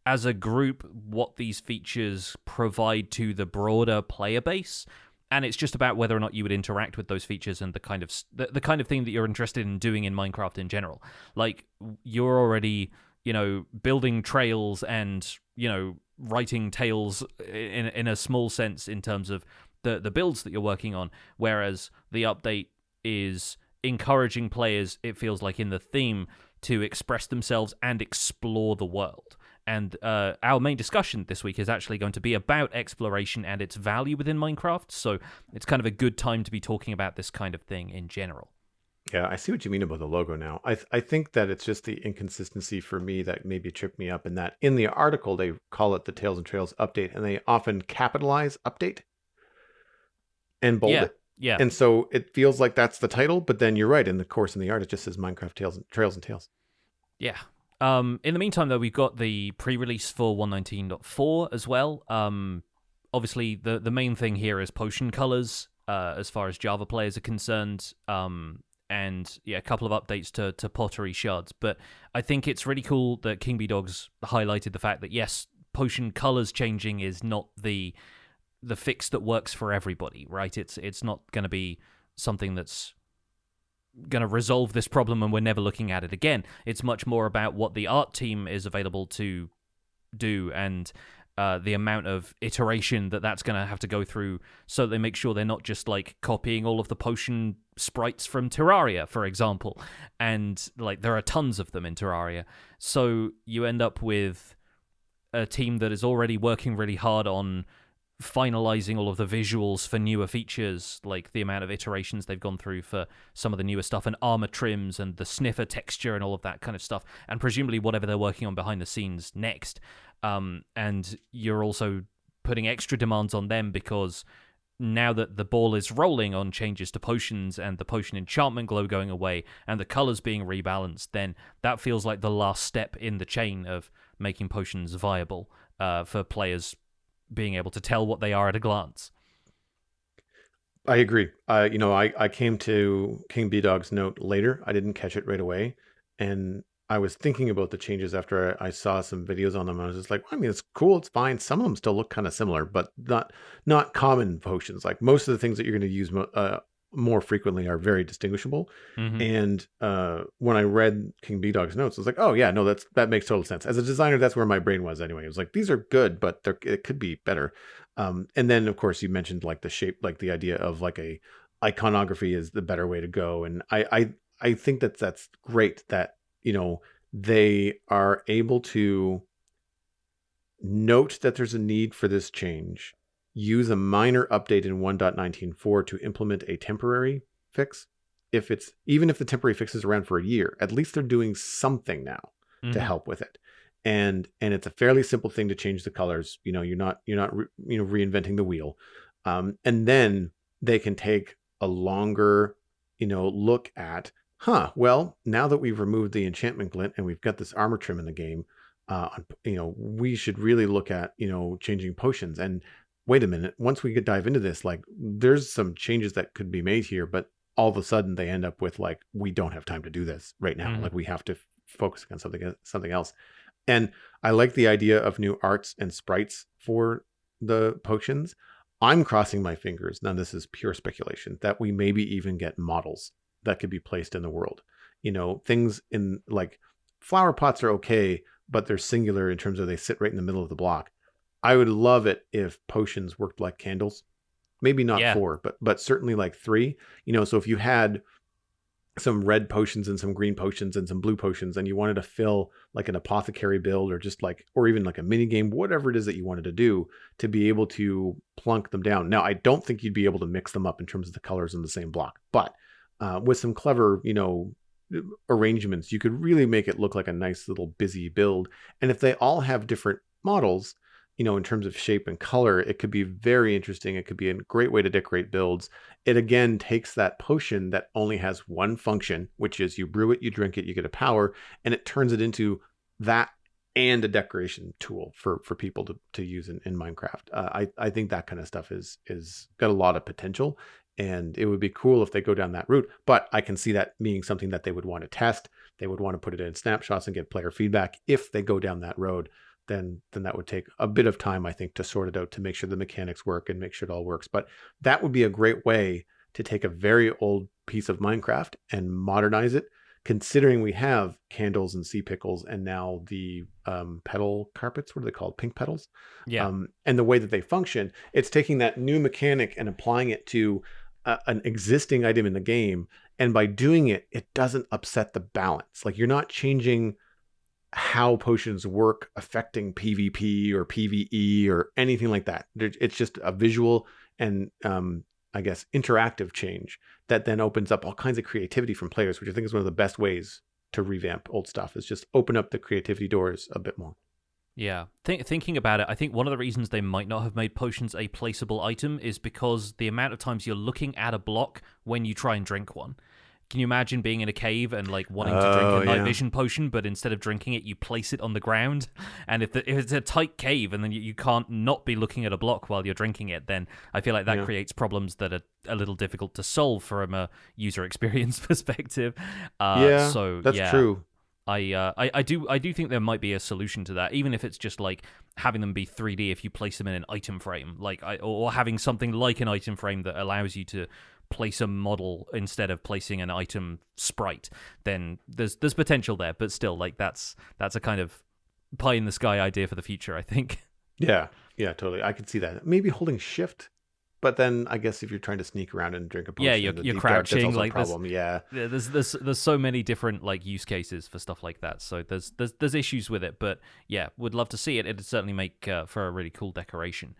as a group what these features provide to the broader player base. And it's just about whether or not you would interact with those features and the kind of thing that you're interested in doing in Minecraft in general. Like, you're already, you know, building trails and, you know, writing tales in a small sense in terms of the builds that you're working on, whereas the update is encouraging players, it feels like, in the theme, to express themselves and explore the world. And our main discussion this week is actually going to be about exploration and its value within Minecraft, so it's kind of a good time to be talking about this kind of thing in general. Yeah, I see what you mean about the logo now. I think that it's just the inconsistency for me that maybe tripped me up, in that in the article they call it the Tales and Trails update, and they often capitalize update and bold it. Yeah. And so it feels like that's the title, but then you're right, in the art it just says Minecraft Trails and Tales. Yeah. In the meantime, though, we've got the pre-release for 1.19.4 as well. Obviously, the main thing here is potion colors, as far as Java players are concerned. And yeah, a couple of updates to pottery shards. But I think it's really cool that King B Dogs highlighted the fact that, yes, potion colors changing is not the fix that works for everybody, right? It's not going to be something that's going to resolve this problem and we're never looking at it again. It's much more about what the art team is available to do and the amount of iteration that's going to have to go through, so they make sure they're not just like copying all of the potion sprites from Terraria, for example, and like there are tons of them in Terraria, so you end up with a team that is already working really hard on finalizing all of the visuals for newer features, like the amount of iterations they've gone through for some of the newer stuff and armor trims and the sniffer texture and all of that kind of stuff, and presumably whatever they're working on behind the scenes next. And you're also putting extra demands on them because now that the ball is rolling on changes to potions and the potion enchantment glow going away and the colors being rebalanced, then that feels like the last step in the chain of making potions viable for players being able to tell what they are at a glance. I agree. I came to King B-Dog's note later. I didn't catch it right away. And I was thinking about the changes after I saw some videos on them. I was just like, well, I mean, it's cool. It's fine. Some of them still look kind of similar, but not common potions. Like most of the things that you're going to use more frequently are very distinguishable. Mm-hmm. And when I read King B-Dog's notes, I was like, oh yeah, no, that makes total sense. As a designer, that's where my brain was anyway. It was like, these are good, but it could be better. And then of course you mentioned like the shape, like the idea of like a iconography is the better way to go. And I think that's great that, they are able to note that there's a need for this change, use a minor update in 1.19.4 to implement a temporary fix. Even if the temporary fix is around for a year, at least they're doing something now to help with it. And it's a fairly simple thing to change the colors. You're not reinventing the wheel. And then they can take a longer, look at, well, now that we've removed the enchantment glint and we've got this armor trim in the game, we should really look at, changing potions. And wait a minute, once we dive into this, like there's some changes that could be made here, but all of a sudden they end up with like, we don't have time to do this right now. Like we have to focus on something else. And I like the idea of new arts and sprites for the potions. I'm crossing my fingers. Now this is pure speculation that we maybe even get models that could be placed in the world. Things in like flower pots are okay, but they're singular in terms of they sit right in the middle of the block. I would love it if potions worked like candles. Maybe not 4, but certainly like 3. So if you had some red potions and some green potions and some blue potions and you wanted to fill like an apothecary build or even like a mini game, whatever it is that you wanted to do, to be able to plunk them down. Now, I don't think you'd be able to mix them up in terms of the colors in the same block, but with some clever, arrangements, you could really make it look like a nice little busy build. And if they all have different models, in terms of shape and color, it could be very interesting. It could be a great way to decorate builds. It again takes that potion that only has one function, which is you brew it, you drink it, you get a power, and it turns it into that and a decoration tool for people to use in Minecraft. I think that kind of stuff is got a lot of potential. And it would be cool if they go down that route, but I can see that being something that they would want to test. They would want to put it in snapshots and get player feedback. If they go down that road, then that would take a bit of time, I think, to sort it out, to make sure the mechanics work and make sure it all works. But that would be a great way to take a very old piece of Minecraft and modernize it, considering we have candles and sea pickles and now the petal carpets. What are they called? Pink petals? Yeah. And the way that they function, it's taking that new mechanic and applying it to an existing item in the game. And by doing it, it doesn't upset the balance. Like you're not changing how potions work affecting PvP or PvE or anything like that. It's just a visual and I guess interactive change that then opens up all kinds of creativity from players, which I think is one of the best ways to revamp old stuff, is just open up the creativity doors a bit more. Yeah. Thinking about it, I think one of the reasons they might not have made potions a placeable item is because the amount of times you're looking at a block when you try and drink one. Can you imagine being in a cave and like wanting to drink a night vision potion, but instead of drinking it, you place it on the ground? And if it's a tight cave and then you can't not be looking at a block while you're drinking it, then I feel like that creates problems that are a little difficult to solve from a user experience perspective. So that's true. I do think there might be a solution to that, even if it's just like having them be 3D if you place them in an item frame, or having something like an item frame that allows you to place a model instead of placing an item sprite. Then there's potential there, but still, like that's a kind of pie in the sky idea for the future, I think. Yeah, totally. I could see that. Maybe holding shift But then I guess if you're trying to sneak around and drink a Yeah, potion in the you're deep dark, that's crouching. also a Like problem. Yeah. there's so many different like use cases for stuff like that. So there's issues with it, but yeah, would love to see it. It'd certainly make for a really cool decoration.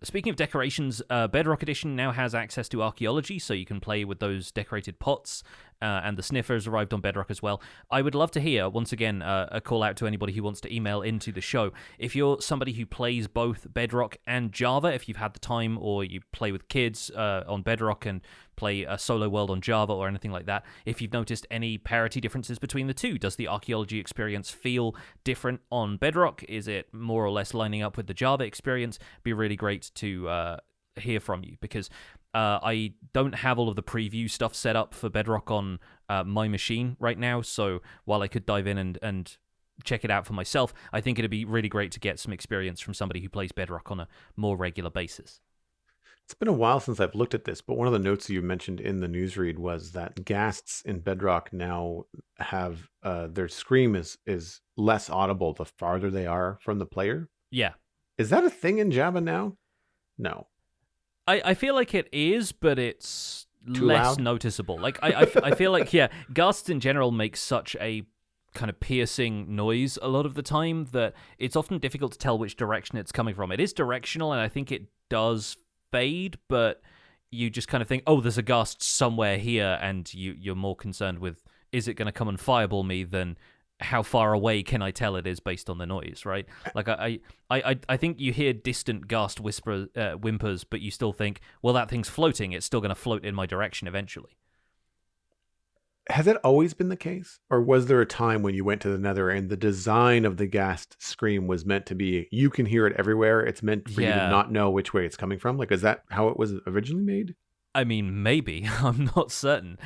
Speaking of decorations, Bedrock Edition now has access to archaeology, so you can play with those decorated pots, and the sniffers arrived on Bedrock as well. I would love to hear, once again, a call out to anybody who wants to email into the show. If you're somebody who plays both Bedrock and Java, if you've had the time, or you play with kids on Bedrock and play a solo world on Java or anything like that, if you've noticed any parity differences between the two, does the archaeology experience feel different on Bedrock? Is it more or less lining up with the Java experience? Be really great to hear from you, because I don't have all of the preview stuff set up for Bedrock on my machine right now, so while I could dive in and check it out for myself, I think it'd be really great to get some experience from somebody who plays Bedrock on a more regular basis. It's been a while since I've looked at this, but one of the notes you mentioned in the newsread was that ghasts in Bedrock now have their scream is less audible the farther they are from the player. Yeah. Is that a thing in Java now? No. I feel like it is, but it's Too less loud? noticeable. Like I feel like, yeah, ghasts in general make such a kind of piercing noise a lot of the time that it's often difficult to tell which direction it's coming from. It is directional, and I think it does fade, but you just kind of think, oh, there's a ghast somewhere here, and you're more concerned with, is it going to come and fireball me, than how far away can I tell it is based on the noise, right? Like I think you hear distant ghast whimpers, but you still think, well, that thing's floating. It's still going to float in my direction eventually. Has that always been the case? Or was there a time when you went to the Nether and the design of the ghast scream was meant to be, you can hear it everywhere, it's meant for you to not know which way it's coming from? Like, is that how it was originally made? I mean, maybe. I'm not certain.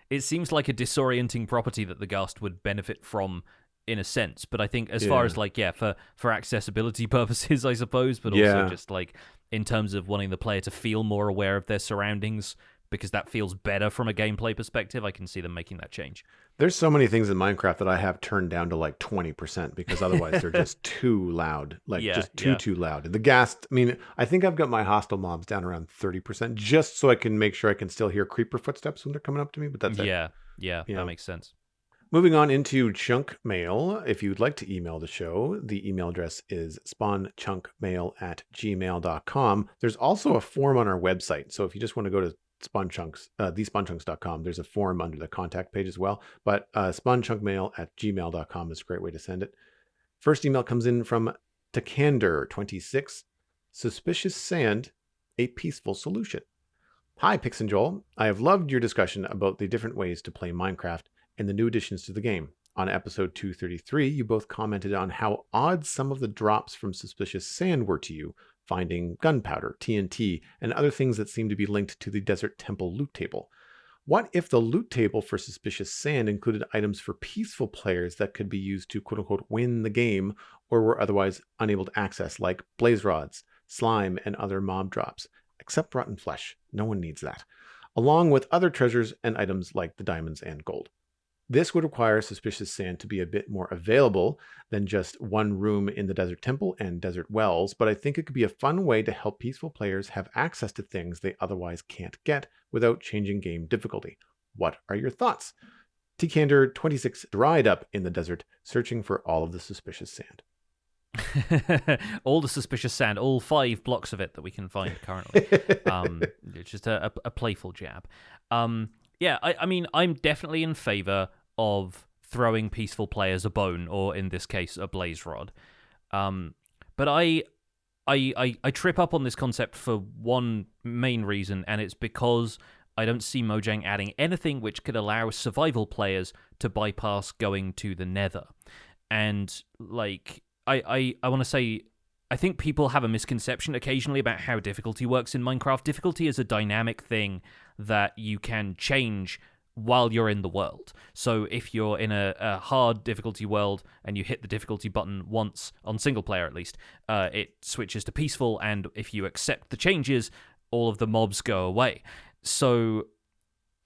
It seems like a disorienting property that the ghast would benefit from, in a sense. But I think as far as like, for accessibility purposes, I suppose, but also just like in terms of wanting the player to feel more aware of their surroundings, because that feels better from a gameplay perspective, I can see them making that change. There's so many things in Minecraft that I have turned down to like 20% because otherwise they're just too loud. Like too loud. The ghast, I mean, I think I've got my hostile mobs down around 30% just so I can make sure I can still hear creeper footsteps when they're coming up to me, but that's it. Yeah, that makes sense. Moving on into chunk mail. If you'd like to email the show, the email address is spawnchunkmail@gmail.com. There's also a form on our website. So if you just want to go to SpawnChunks, thespawnchunks.com, there's a form under the contact page as well. But spawnchunkmail@gmail.com is a great way to send it. First email comes in from Takander26. Suspicious sand, a peaceful solution. Hi, Pix and Joel. I have loved your discussion about the different ways to play Minecraft and the new additions to the game. On episode 233, you both commented on how odd some of the drops from Suspicious Sand were to you, finding gunpowder, TNT, and other things that seem to be linked to the Desert Temple loot table. What if the loot table for Suspicious Sand included items for peaceful players that could be used to quote-unquote win the game or were otherwise unable to access, like blaze rods, slime, and other mob drops? Except rotten flesh. No one needs that. Along with other treasures and items like the diamonds and gold. This would require Suspicious Sand to be a bit more available than just one room in the Desert Temple and Desert Wells, but I think it could be a fun way to help peaceful players have access to things they otherwise can't get without changing game difficulty. What are your thoughts? Tkander26 dried up in the desert, searching for all of the suspicious sand. All the suspicious sand, all 5 blocks of it that we can find currently. It's just a playful jab. Yeah, I mean, I'm definitely in favor of throwing peaceful players a bone, or in this case, a blaze rod. But I trip up on this concept for one main reason, and it's because I don't see Mojang adding anything which could allow survival players to bypass going to the Nether. And, like, I want to say, I think people have a misconception occasionally about how difficulty works in Minecraft. Difficulty is a dynamic thing that you can change while you're in the world. So if you're in a hard difficulty world and you hit the difficulty button once, on single player at least, it switches to peaceful, and if you accept the changes, all of the mobs go away. So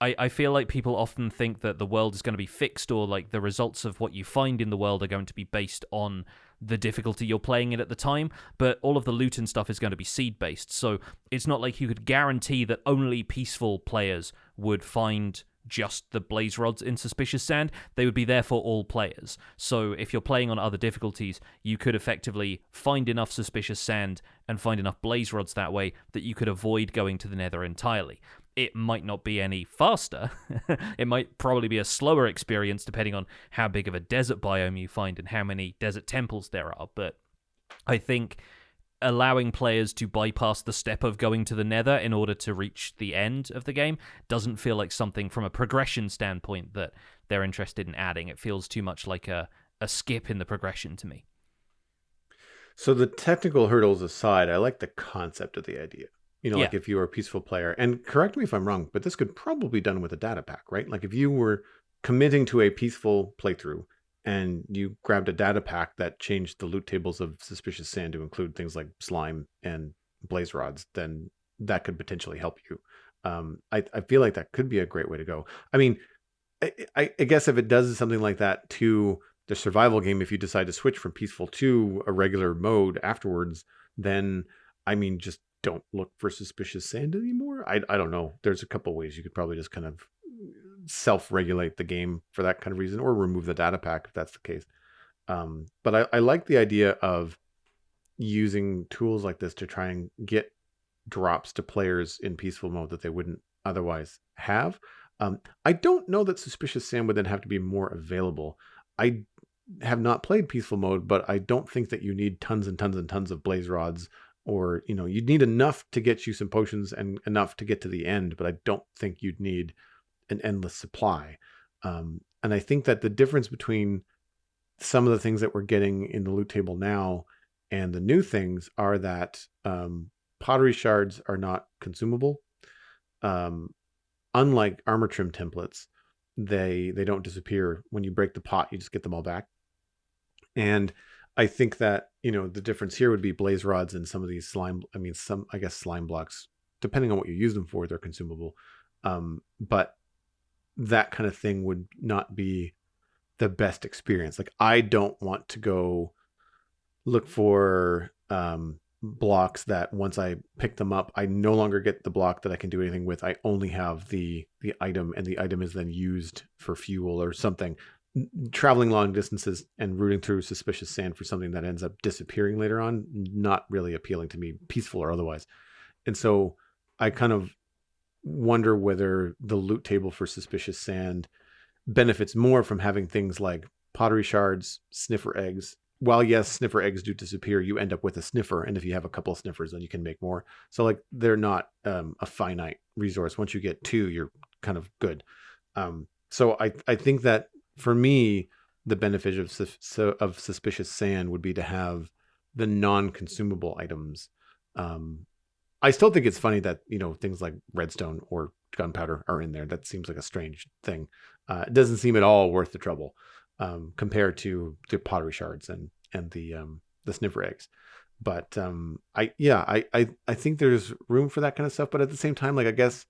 I feel like people often think that the world is going to be fixed, or like the results of what you find in the world are going to be based on the difficulty you're playing in at the time, but all of the loot and stuff is going to be seed-based, so it's not like you could guarantee that only peaceful players would find just the blaze rods in Suspicious Sand. They would be there for all players. So if you're playing on other difficulties, you could effectively find enough Suspicious Sand and find enough blaze rods that way that you could avoid going to the Nether entirely. It might not be any faster. It might probably be a slower experience depending on how big of a desert biome you find and how many desert temples there are. But I think allowing players to bypass the step of going to the Nether in order to reach the end of the game doesn't feel like something from a progression standpoint that they're interested in adding. It feels too much like a skip in the progression to me. So the technical hurdles aside, I like the concept of the idea. You know, Yeah. like if you were a peaceful player, and correct me if I'm wrong, but this could probably be done with a data pack, right? Like if you were committing to a peaceful playthrough and you grabbed a data pack that changed the loot tables of Suspicious Sand to include things like slime and blaze rods, then that could potentially help you. I feel like that could be a great way to go. I mean, I guess if it does something like that to the survival game, if you decide to switch from peaceful to a regular mode afterwards, then I mean, just don't look for Suspicious Sand anymore. I don't know. There's a couple ways you could probably just kind of self-regulate the game for that kind of reason, or remove the data pack if that's the case. But I like the idea of using tools like this to try and get drops to players in peaceful mode that they wouldn't otherwise have. I don't know that Suspicious Sand would then have to be more available. I have not played peaceful mode, but I don't think that you need tons and tons and tons of blaze rods, or, you know, you'd need enough to get you some potions and enough to get to the end, but I don't think you'd need an endless supply. And I think that the difference between some of the things that we're getting in the loot table now and the new things are that pottery shards are not consumable. Unlike armor trim templates, they don't disappear. When you break the pot, you just get them all back. And I think that, you know, the difference here would be blaze rods and some of these slime. I mean, I guess slime blocks, depending on what you use them for, they're consumable. But that kind of thing would not be the best experience. Like, I don't want to go look for blocks that once I pick them up, I no longer get the block that I can do anything with. I only have the item, and the item is then used for fuel or something. Traveling long distances and rooting through Suspicious Sand for something that ends up disappearing later on, not really appealing to me, peaceful or otherwise. And so I kind of wonder whether the loot table for Suspicious Sand benefits more from having things like pottery shards, sniffer eggs. While yes, sniffer eggs do disappear, you end up with a sniffer, and if you have a couple of sniffers, then you can make more. So like, they're not a finite resource. Once you get two, you're kind of good. So I think that for me, the benefit of Suspicious Sand would be to have the non-consumable items. I still think it's funny that, you know, things like redstone or gunpowder are in there. That seems like a strange thing. It doesn't seem at all worth the trouble compared to the pottery shards and the sniffer eggs. But I think there's room for that kind of stuff. But at the same time, like, I guess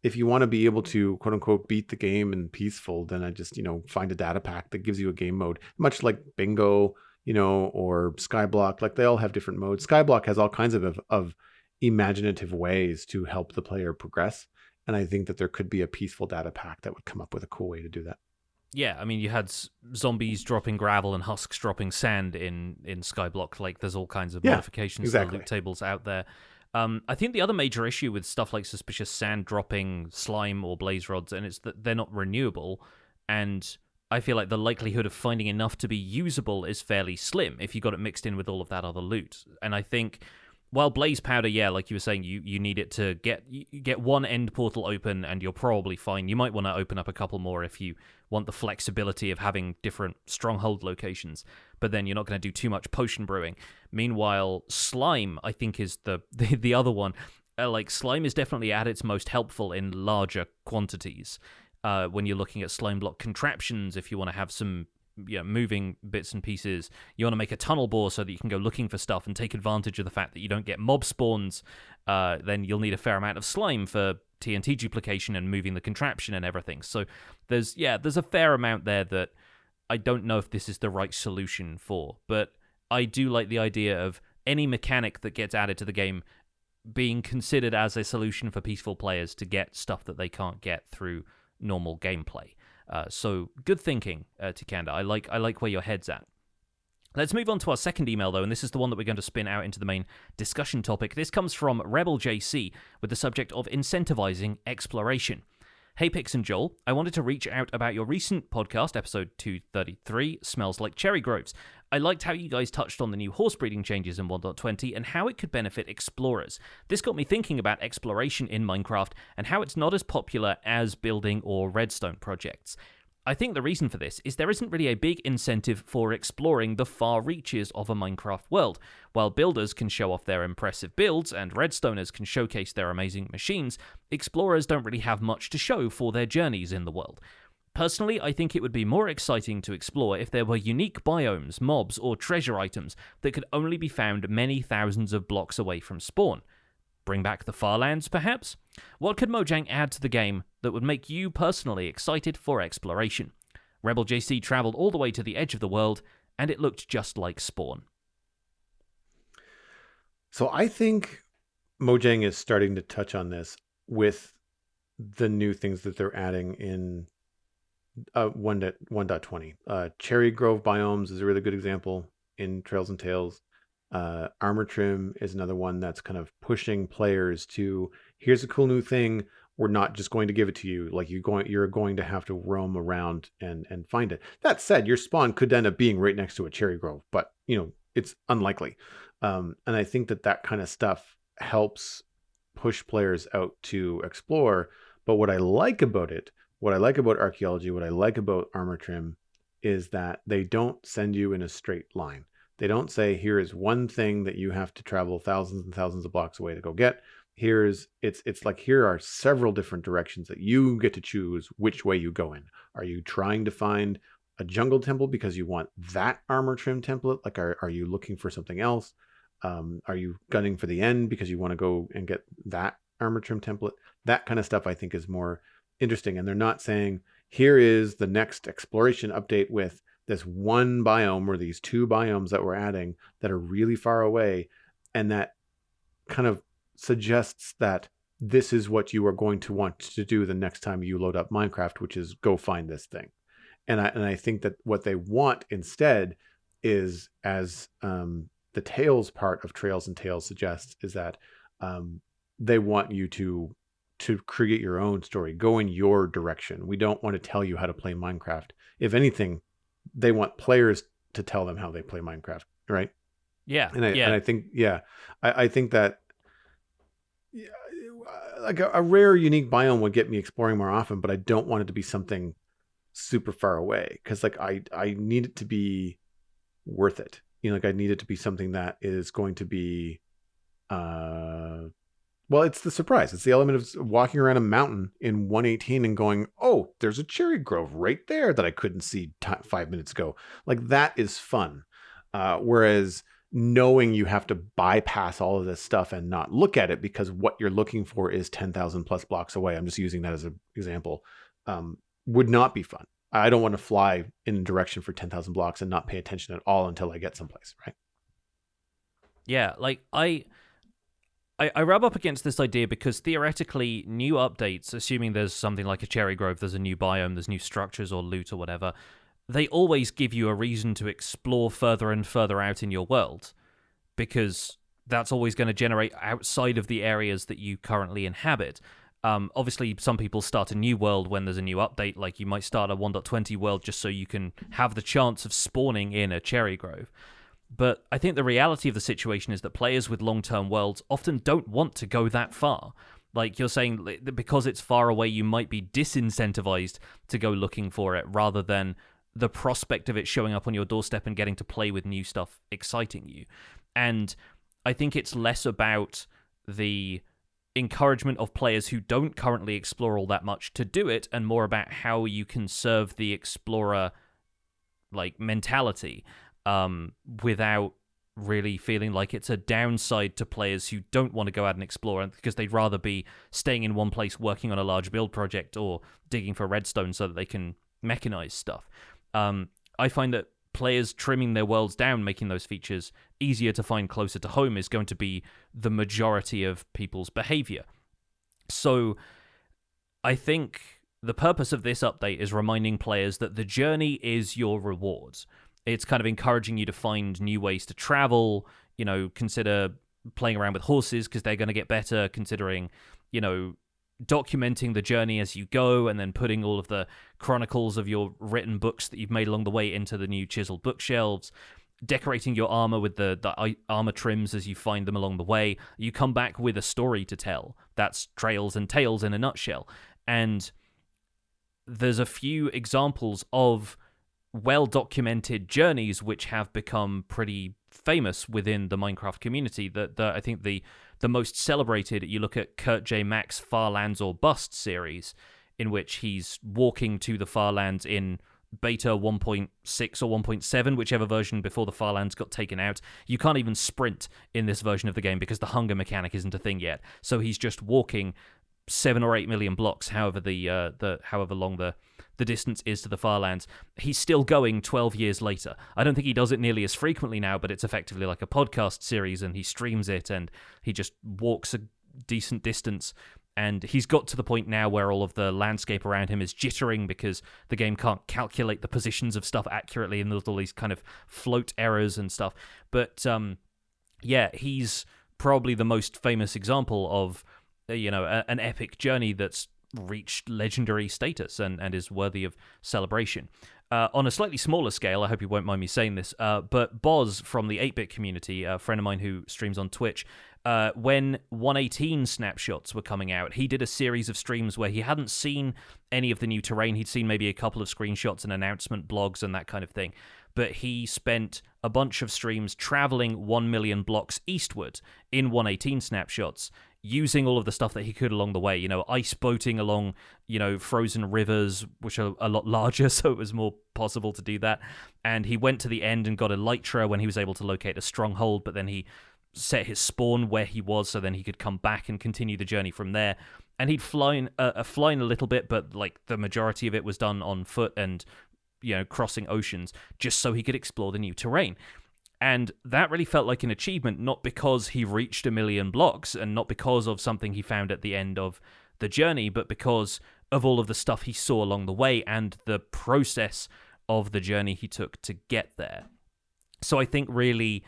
if you want to be able to, quote unquote, beat the game in peaceful, then I just, you know, find a data pack that gives you a game mode, much like Bingo, you know, or Skyblock. Like, they all have different modes. Skyblock has all kinds of imaginative ways to help the player progress. And I think that there could be a peaceful data pack that would come up with a cool way to do that. Yeah, I mean, you had zombies dropping gravel and husks dropping sand in Skyblock. Like, there's all kinds of modifications to the loot tables out there. I think the other major issue with stuff like Suspicious Sand dropping slime or blaze rods, and it's that they're not renewable, and I feel like the likelihood of finding enough to be usable is fairly slim if you got it mixed in with all of that other loot. And I think, while blaze powder, yeah, like you were saying, you need it to get one end portal open and you're probably fine. You might want to open up a couple more if you want the flexibility of having different stronghold locations, but then you're not going to do too much potion brewing. Meanwhile, slime, I think, is the other one. Like, slime is definitely at its most helpful in larger quantities. When you're looking at slime block contraptions, if you want to have some moving bits and pieces, you want to make a tunnel bore so that you can go looking for stuff and take advantage of the fact that you don't get mob spawns, then you'll need a fair amount of slime for TNT duplication and moving the contraption and everything. So there's a fair amount there that I don't know if this is the right solution for, but I do like the idea of any mechanic that gets added to the game being considered as a solution for peaceful players to get stuff that they can't get through normal gameplay. So good thinking, Tikanda. I like where your head's at. Let's move on to our second email, though, and this is the one that we're going to spin out into the main discussion topic. This comes from Rebel JC with the subject of incentivizing exploration. Hey, Pix and Joel, I wanted to reach out about your recent podcast, episode 233, Smells Like Cherry Groves. I liked how you guys touched on the new horse breeding changes in 1.20 and how it could benefit explorers. This got me thinking about exploration in Minecraft and how it's not as popular as building or redstone projects. I think the reason for this is there isn't really a big incentive for exploring the far reaches of a Minecraft world. While builders can show off their impressive builds and redstoners can showcase their amazing machines, explorers don't really have much to show for their journeys in the world. Personally, I think it would be more exciting to explore if there were unique biomes, mobs, or treasure items that could only be found many thousands of blocks away from spawn. Bring back the Farlands, perhaps? What could Mojang add to the game that would make you personally excited for exploration? Rebel JC travelled all the way to the edge of the world, and it looked just like Spawn. So I think Mojang is starting to touch on this with the new things that they're adding in 1.20. Cherry Grove biomes is a really good example in Trails and Tales. Armor trim is another one that's kind of pushing players to, here's a cool new thing. We're not just going to give it to you. Like you're going to have to roam around and find it. That said, your spawn could end up being right next to a cherry grove, but it's unlikely. And I think that kind of stuff helps push players out to explore. But what I like about it, what I like about archaeology, what I like about armor trim is that they don't send you in a straight line. They don't say, here is one thing that you have to travel thousands and thousands of blocks away to go get. It's like, here are several different directions that you get to choose which way you go in. Are you trying to find a jungle temple because you want that armor trim template? Like, are you looking for something else? Are you gunning for the end because you want to go and get that armor trim template? That kind of stuff I think is more interesting. And they're not saying, here is the next exploration update with this one biome or these two biomes that we're adding that are really far away, and that kind of suggests that this is what you are going to want to do the next time you load up Minecraft, which is go find this thing. And I think that what they want instead is, as the Tales part of Trails and Tales suggests, is that they want you to create your own story, go in your direction. We don't want to tell you how to play Minecraft. If anything, they want players to tell them how they play Minecraft, right? Yeah. And I think, I think that like a rare, unique biome would get me exploring more often, but I don't want it to be something super far away, because like I need it to be worth it. Like I need it to be something that is going to be well, it's the surprise. It's the element of walking around a mountain in 1.18 and going, oh, there's a cherry grove right there that I couldn't see 5 minutes ago. Like, that is fun. Whereas knowing you have to bypass all of this stuff and not look at it because what you're looking for is 10,000 plus blocks away, I'm just using that as an example, would not be fun. I don't want to fly in a direction for 10,000 blocks and not pay attention at all until I get someplace, right? Yeah, like I rub up against this idea because theoretically new updates, assuming there's something like a cherry grove, there's a new biome, there's new structures or loot or whatever, they always give you a reason to explore further and further out in your world, because that's always going to generate outside of the areas that you currently inhabit. Obviously, some people start a new world when there's a new update, like you might start a 1.20 world just so you can have the chance of spawning in a cherry grove. But I think the reality of the situation is that players with long-term worlds often don't want to go that far. Like you're saying, because it's far away, you might be disincentivized to go looking for it, rather than the prospect of it showing up on your doorstep and getting to play with new stuff exciting you. And I think it's less about the encouragement of players who don't currently explore all that much to do it, and more about how you can serve the explorer like mentality, without really feeling like it's a downside to players who don't want to go out and explore, because they'd rather be staying in one place working on a large build project or digging for redstone so that they can mechanize stuff. I find that players trimming their worlds down, making those features easier to find closer to home is going to be the majority of people's behavior. So I think the purpose of this update is reminding players that the journey is your rewards. It's kind of encouraging you to find new ways to travel, consider playing around with horses because they're going to get better, considering, documenting the journey as you go, and then putting all of the chronicles of your written books that you've made along the way into the new chiseled bookshelves, decorating your armor with the armor trims as you find them along the way. You come back with a story to tell. That's Trails and Tales in a nutshell. And there's a few examples of well-documented journeys which have become pretty famous within the Minecraft community. I think the most celebrated, you look at Kurt J. Mack's Far Lands or Bust series, in which he's walking to the Far Lands in beta 1.6 or 1.7, whichever version before the Far Lands got taken out. You can't even sprint in this version of the game because the hunger mechanic isn't a thing yet. So he's just walking 7 or 8 million blocks, however however long the distance is to the Far Lands. He's still going 12 years later. I don't think he does it nearly as frequently now, but it's effectively like a podcast series, and he streams it, and he just walks a decent distance. And he's got to the point now where all of the landscape around him is jittering because the game can't calculate the positions of stuff accurately, and there's all these kind of float errors and stuff. But he's probably the most famous example of an epic journey that's reached legendary status and is worthy of celebration. On a slightly smaller scale, I hope you won't mind me saying this, but Boz from the 8-Bit community, a friend of mine who streams on Twitch, when 118 snapshots were coming out, he did a series of streams where he hadn't seen any of the new terrain. He'd seen maybe a couple of screenshots and announcement blogs and that kind of thing. But he spent a bunch of streams traveling 1 million blocks eastward in 118 snapshots, using all of the stuff that he could along the way, ice boating along, frozen rivers, which are a lot larger, so it was more possible to do that. And he went to the end and got elytra when he was able to locate a stronghold, but then he set his spawn where he was so then he could come back and continue the journey from there. And he'd flying a little bit, but like the majority of it was done on foot and, crossing oceans, just so he could explore the new terrain. And that really felt like an achievement, not because he reached 1 million blocks and not because of something he found at the end of the journey, but because of all of the stuff he saw along the way and the process of the journey he took to get there. So I think really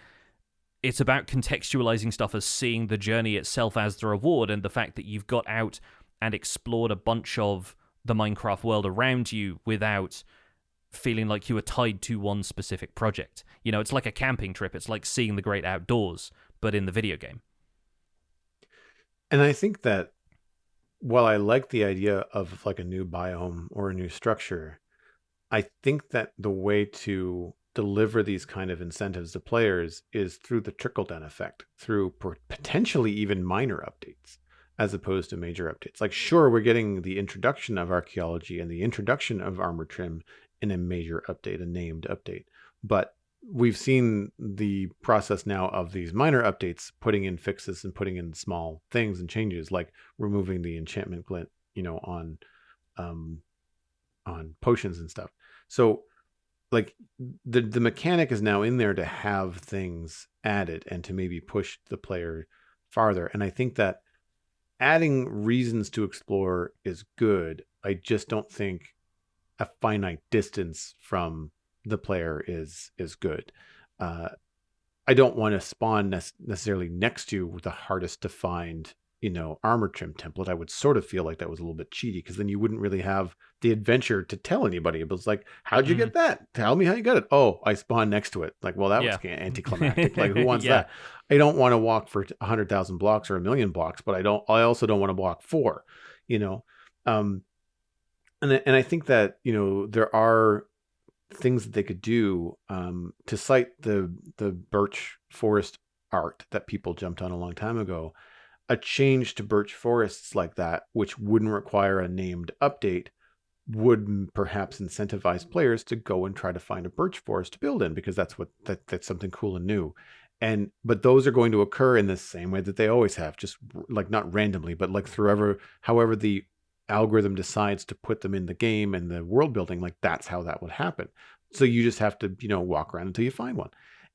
it's about contextualizing stuff as seeing the journey itself as the reward, and the fact that you've got out and explored a bunch of the Minecraft world around you without feeling like you were tied to one specific project. It's like a camping trip. It's like seeing the great outdoors, but in the video game. And I think that while I like the idea of like a new biome or a new structure, I think that the way to deliver these kind of incentives to players is through the trickle-down effect, through potentially even minor updates, as opposed to major updates. Like, sure, we're getting the introduction of archaeology and the introduction of armor trim in a major update, a named update. But we've seen the process now of these minor updates, putting in fixes and putting in small things and changes, like removing the enchantment glint, on potions and stuff. So like the mechanic is now in there to have things added and to maybe push the player farther. And I think that adding reasons to explore is good. I just don't think a finite distance from the player is good. I don't want to spawn necessarily next to the hardest to find, armor trim template. I would sort of feel like that was a little bit cheaty, because then you wouldn't really have the adventure to tell anybody. It was like, how'd you get that? Tell me how you got it. Oh, I spawned next to it. Like, well, that was anticlimactic. Like, who wants that? I don't want to walk for 100,000 blocks or 1 million blocks, but I also don't want to walk 4, And I think that, there are things that they could do to cite the birch forest art that people jumped on a long time ago. A change to birch forests like that, which wouldn't require a named update, would perhaps incentivize players to go and try to find a birch forest to build in, because that's something cool and new. But those are going to occur in the same way that they always have, just like not randomly, but like however the algorithm decides to put them in the game and the world building, like that's how that would happen. So you just have to, walk around until you find one.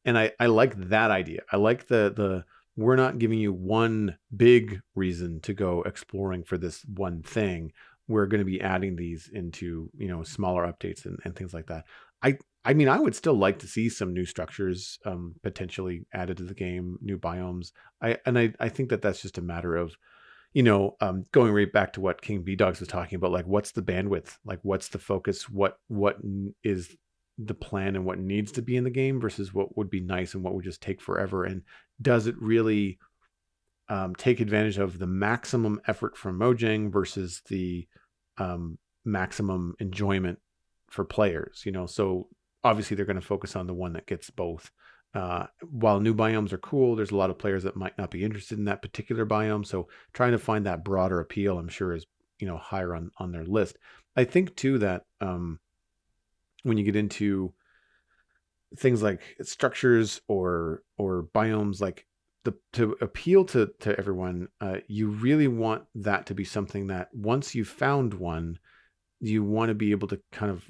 And I like that idea. I like the we're not giving you one big reason to go exploring for this one thing. We're going to be adding these into, smaller updates and things like that. I mean, I would still like to see some new structures potentially added to the game, new biomes. I think that that's just a matter of, going right back to what King B Dogs was talking about, like what's the bandwidth, like what's the focus, what is the plan and what needs to be in the game versus what would be nice and what would just take forever, and does it really take advantage of the maximum effort from Mojang versus the maximum enjoyment for players. So obviously they're going to focus on the one that gets both. While new biomes are cool, there's a lot of players that might not be interested in that particular biome. So trying to find that broader appeal, I'm sure, is higher on their list. I think too that when you get into things like structures or biomes, like to appeal to everyone, you really want that to be something that once you've found one, you want to be able to kind of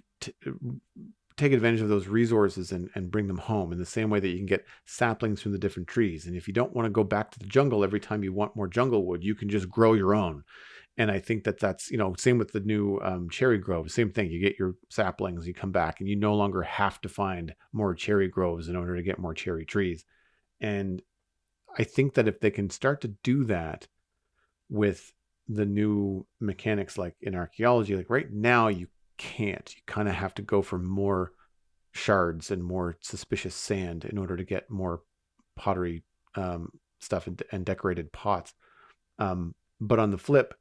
take advantage of those resources and bring them home in the same way that you can get saplings from the different trees. And if you don't want to go back to the jungle every time you want more jungle wood, you can just grow your own. And I think that that's, same with the new cherry grove, same thing. You get your saplings, you come back, and you no longer have to find more cherry groves in order to get more cherry trees. And I think that if they can start to do that with the new mechanics, like in archaeology, like right now you can't. You kind of have to go for more shards and more suspicious sand in order to get more pottery stuff and decorated pots. But on the flip,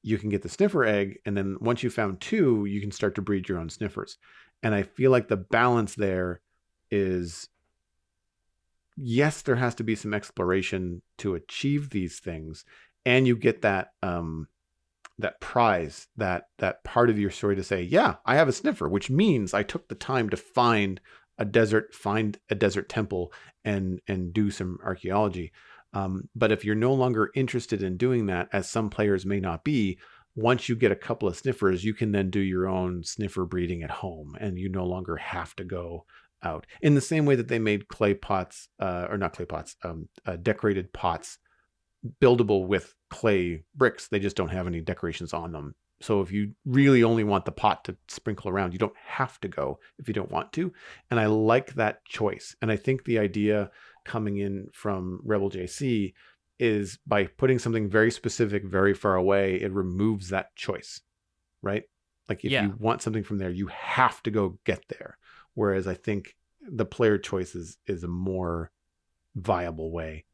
you can get the sniffer egg, and then once you found two, you can start to breed your own sniffers. And I feel like the balance there is, yes, there has to be some exploration to achieve these things, and you get that that prize, that part of your story to say, yeah, I have a sniffer, which means I took the time to find a desert temple and do some archaeology. But if you're no longer interested in doing that, as some players may not be, once you get a couple of sniffers, you can then do your own sniffer breeding at home, and you no longer have to go out. In the same way that they made clay pots, or not clay pots, decorated pots buildable with clay bricks. They just don't have any decorations on them. So if you really only want the pot to sprinkle around, you don't have to go if you don't want to. And I like that choice. And I think the idea coming in from Rebel JC is by putting something very specific, very far away, it removes that choice, right? Like if you want something from there, you have to go get there. Whereas I think the player choice is a more viable way.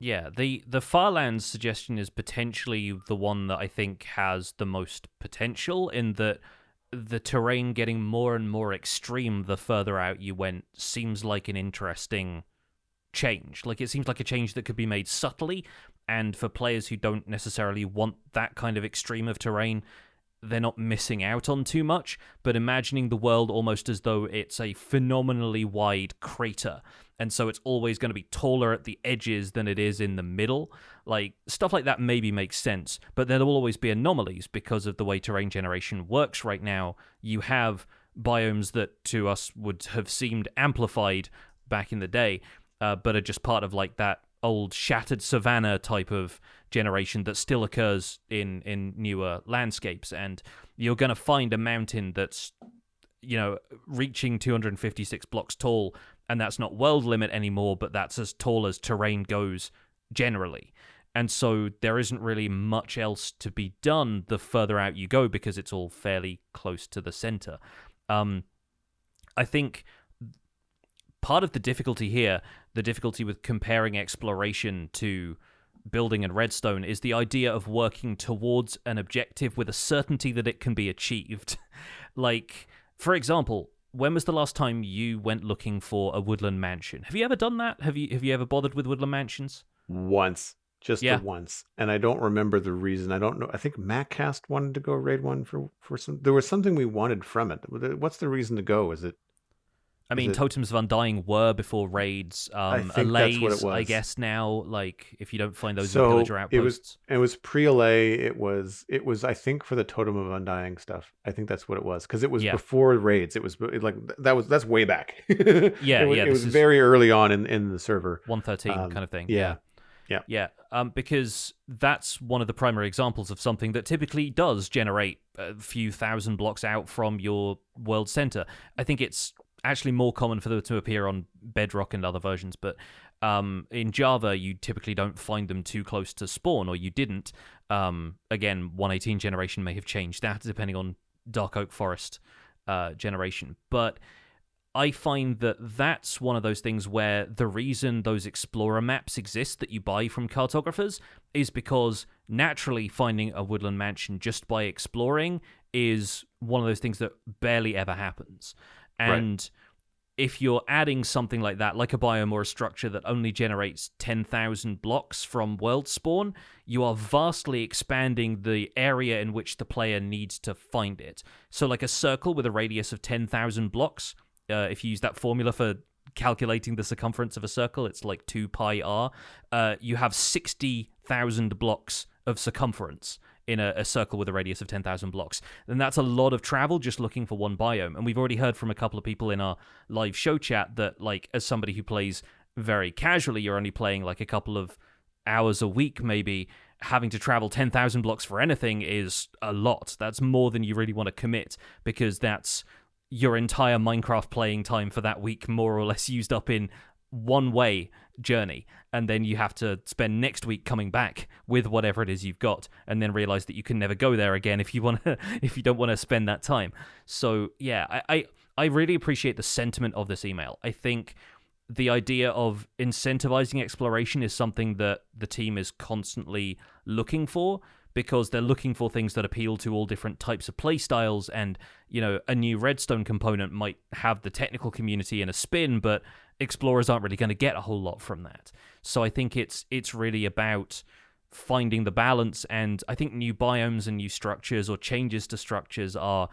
Yeah, the Farlands suggestion is potentially the one that I think has the most potential, in that the terrain getting more and more extreme the further out you went seems like an interesting change. Like, it seems like a change that could be made subtly, and for players who don't necessarily want that kind of extreme of terrain, they're not missing out on too much. But imagining the world almost as though it's a phenomenally wide crater, and so it's always going to be taller at the edges than it is in the middle. Like, stuff like that maybe makes sense, but there will always be anomalies because of the way terrain generation works right now. You have biomes that to us would have seemed amplified back in the day, but are just part of like that old shattered savanna type of generation that still occurs in newer landscapes. And you're going to find a mountain that's, reaching 256 blocks tall, and that's not world limit anymore, but that's as tall as terrain goes generally. And so there isn't really much else to be done the further out you go, because it's all fairly close to the center. I think part of the difficulty here, the difficulty with comparing exploration to building and redstone, is the idea of working towards an objective with a certainty that it can be achieved. Like, for example, when was the last time you went looking for a woodland mansion? Have you ever done that? Have you ever bothered with woodland mansions? Once. Just the once. And I don't remember the reason. I don't know. I think MacCast wanted to go raid one for some. There was something we wanted from it. What's the reason to go? Is it? I Is mean, it? Totems of Undying were before raids. I think that's what it Allays, I was. guess now, like if you don't find those in So pillager outposts. it was pre-LA. It was I think for the Totem of Undying stuff. I think that's what it was because it was Yeah, before raids. It was like that's way back. yeah, yeah. It was This is very early on in the server. 113 kind of thing. Yeah, Yeah. yeah, Yeah, because that's one of the primary examples of something that typically does generate a few thousand blocks out from your world center. I think it's actually more common for them to appear on Bedrock and other versions, but in Java, you typically don't find them too close to spawn, or you didn't. Again, 118 generation may have changed that, depending on Dark Oak Forest generation. But I find that that's one of those things where the reason those explorer maps exist that you buy from cartographers is because naturally finding a woodland mansion just by exploring is one of those things that barely ever happens. right. And if you're adding something like that, like a biome or a structure that only generates 10,000 blocks from world spawn, you are vastly expanding the area in which the player needs to find it. So like a circle with a radius of 10,000 blocks, if you use that formula for calculating the circumference of a circle, it's like 2 pi r. You have 60,000 blocks of circumference in a circle with a radius of 10,000 blocks. And that's a lot of travel just looking for one biome. And we've already heard from a couple of people in our live show chat that, like, as somebody who plays very casually, you're only playing like a couple of hours a week, maybe. Having to travel 10,000 blocks for anything is a lot. That's more than you really want to commit, because that's your entire Minecraft playing time for that week more or less used up in one way journey, and then you have to spend next week coming back with whatever it is you've got, and then realize that you can never go there again if you want to if you don't want to spend that time. So yeah, I really appreciate the sentiment of this email. I think the idea of incentivizing exploration is something that the team is constantly looking for, because they're looking for things that appeal to all different types of play styles. And, you know, a new redstone component might have the technical community in a spin, but explorers aren't really going to get a whole lot from that. So I think it's really about finding the balance, and I think new biomes and new structures or changes to structures are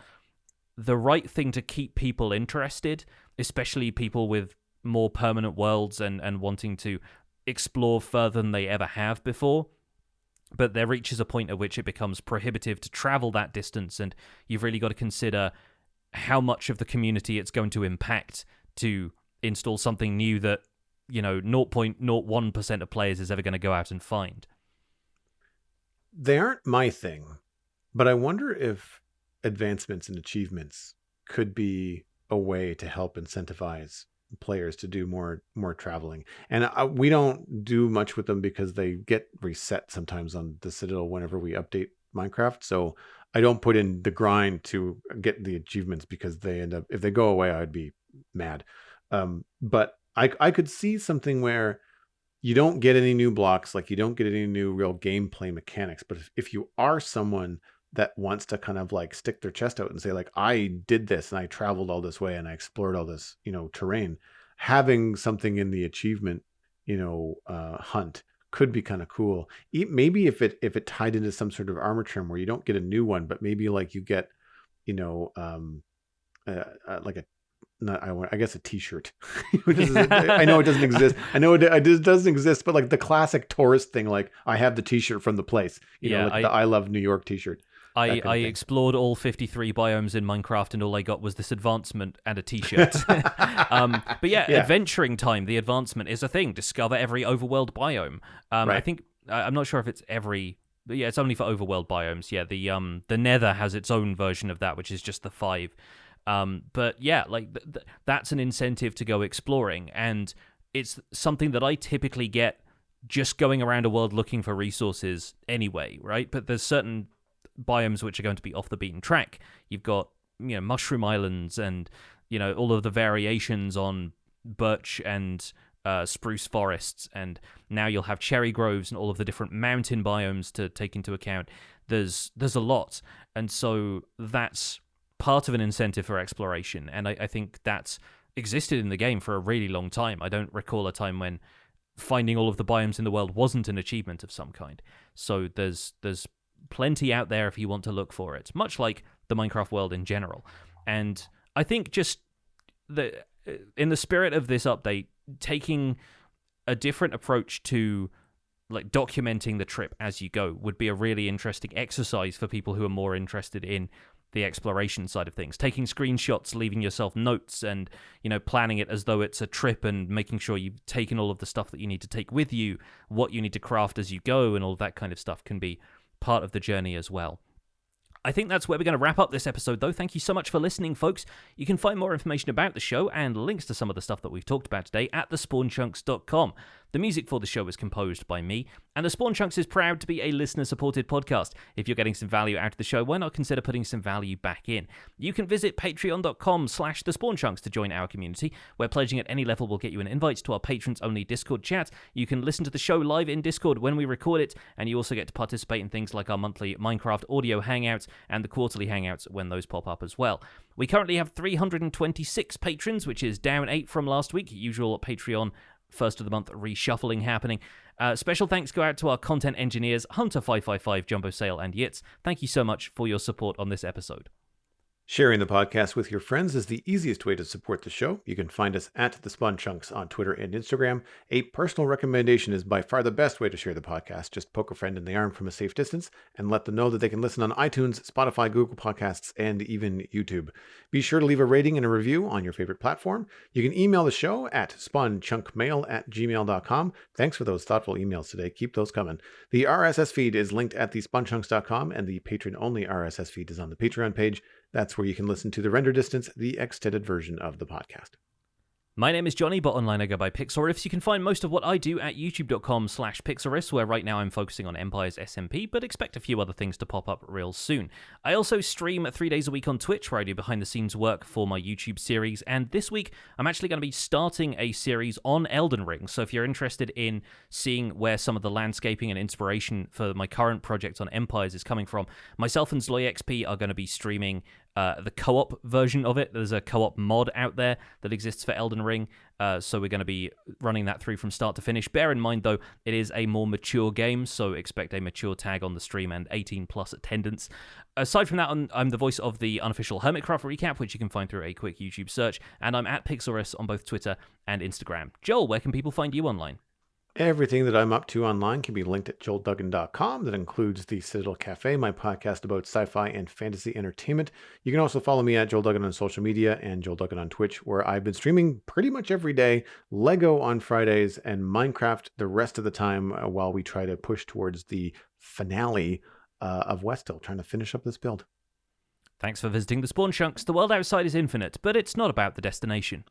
the right thing to keep people interested, especially people with more permanent worlds and wanting to explore further than they ever have before. But there reaches a point at which it becomes prohibitive to travel that distance, and you've really got to consider how much of the community it's going to impact to install something new that, you know, 0.01% of players is ever going to go out and find. They aren't my thing, but I wonder if advancements and achievements could be a way to help incentivize players to do more traveling. And we don't do much with them because they get reset sometimes on the Citadel whenever we update Minecraft. So I don't put in the grind to get the achievements, because they end up, if they go away, I'd be mad. But I could see something where you don't get any new blocks, like you don't get any new real gameplay mechanics. But if you are someone that wants to kind of like stick their chest out and say, like, I did this and I traveled all this way and I explored all this, you know, terrain, having something in the achievement, you know, hunt could be kind of cool. Maybe if it tied into some sort of armor trim where you don't get a new one, but maybe like you get, you know, like a, not, I guess a t-shirt. I know it doesn't exist. I know it doesn't exist, but like the classic tourist thing, like I have the t-shirt from the place, you know, like the I love New York t-shirt. I explored all 53 biomes in Minecraft, and all I got was this advancement and a t-shirt. But yeah, adventuring time, the advancement is a thing. Discover every overworld biome. Right. I think, I'm not sure if it's every, but yeah, it's only for overworld biomes. Yeah, the Nether has its own version of that, which is just the 5. But yeah, like that's an incentive to go exploring, and it's something that I typically get just going around a world looking for resources anyway, right? But there's certain biomes which are going to be off the beaten track. You've got, you know, mushroom islands, and, you know, all of the variations on birch and spruce forests, and now you'll have cherry groves and all of the different mountain biomes to take into account. There's a lot, and so that's part of an incentive for exploration, and I think that's existed in the game for a really long time. I don't recall a time when finding all of the biomes in the world wasn't an achievement of some kind. So there's plenty out there if you want to look for it, much like the Minecraft world in general. And I think just in the spirit of this update, taking a different approach to like documenting the trip as you go would be a really interesting exercise for people who are more interested in the exploration side of things. Taking screenshots, leaving yourself notes, and planning it as though it's a trip, and making sure you've taken all of the stuff that you need to take with you, what you need to craft as you go, and all of that kind of stuff can be part of the journey as well. I think that's where we're going to wrap up this episode, though. Thank you so much for listening, folks. You can find more information about the show and links to some of the stuff that we've talked about today at thespawnchunks.com. The music for the show is composed by me, and The Spawn Chunks is proud to be a listener-supported podcast. If you're getting some value out of the show, why not consider putting some value back in? You can visit patreon.com/thespawnchunks to join our community, where pledging at any level will get you an invite to our patrons-only Discord chat. You can listen to the show live in Discord when we record it, and you also get to participate in things like our monthly Minecraft audio hangouts and the quarterly hangouts when those pop up as well. We currently have 326 patrons, which is down 8 from last week. Usual Patreon first of the month reshuffling happening. Special thanks go out to our content engineers, Hunter555, Jumbo Sale, and Yitz. Thank you so much for your support on this episode. Sharing the podcast with your friends is the easiest way to support the show. You can find us at The Spawn Chunks on Twitter and Instagram. A personal recommendation is by far the best way to share the podcast. Just poke a friend in the arm from a safe distance and let them know that they can listen on iTunes, Spotify, Google Podcasts, and even YouTube. Be sure to leave a rating and a review on your favorite platform. You can email the show at spawnchunkmail@gmail.com. Thanks for those thoughtful emails today. Keep those coming. The RSS feed is linked at thespawnchunks.com, and the patron-only RSS feed is on the Patreon page. That's where you can listen to the Render Distance, the extended version of the podcast. My name is Jonny, but online I go by Pixelriffs. You can find most of what I do at youtube.com/Pixelriffs, where right now I'm focusing on Empire's SMP, but expect a few other things to pop up real soon. I also stream 3 days a week on Twitch, where I do behind-the-scenes work for my YouTube series, and this week I'm actually going to be starting a series on Elden Ring, so if you're interested in seeing where some of the landscaping and inspiration for my current project on Empires is coming from, myself and ZloyXP are going to be streaming the co-op version of it. There's a co-op mod out there that exists for Elden Ring, so we're going to be running that through from start to finish. Bear in mind, though, it is a more mature game, so expect a mature tag on the stream and 18+ attendance. Aside from that, I'm the voice of the unofficial Hermitcraft recap, which you can find through a quick YouTube search, and I'm at Pixelriffs on both Twitter and Instagram. Joel, where can people find you online? Everything that I'm up to online can be linked at joelduggan.com. That includes the Citadel Cafe, my podcast about sci-fi and fantasy entertainment. You can also follow me at Joel Duggan on social media and Joel Duggan on Twitch, where I've been streaming pretty much every day, Lego on Fridays, and Minecraft the rest of the time while we try to push towards the finale of Westhill, trying to finish up this build. Thanks for visiting the Spawn Chunks. The world outside is infinite, but it's not about the destination.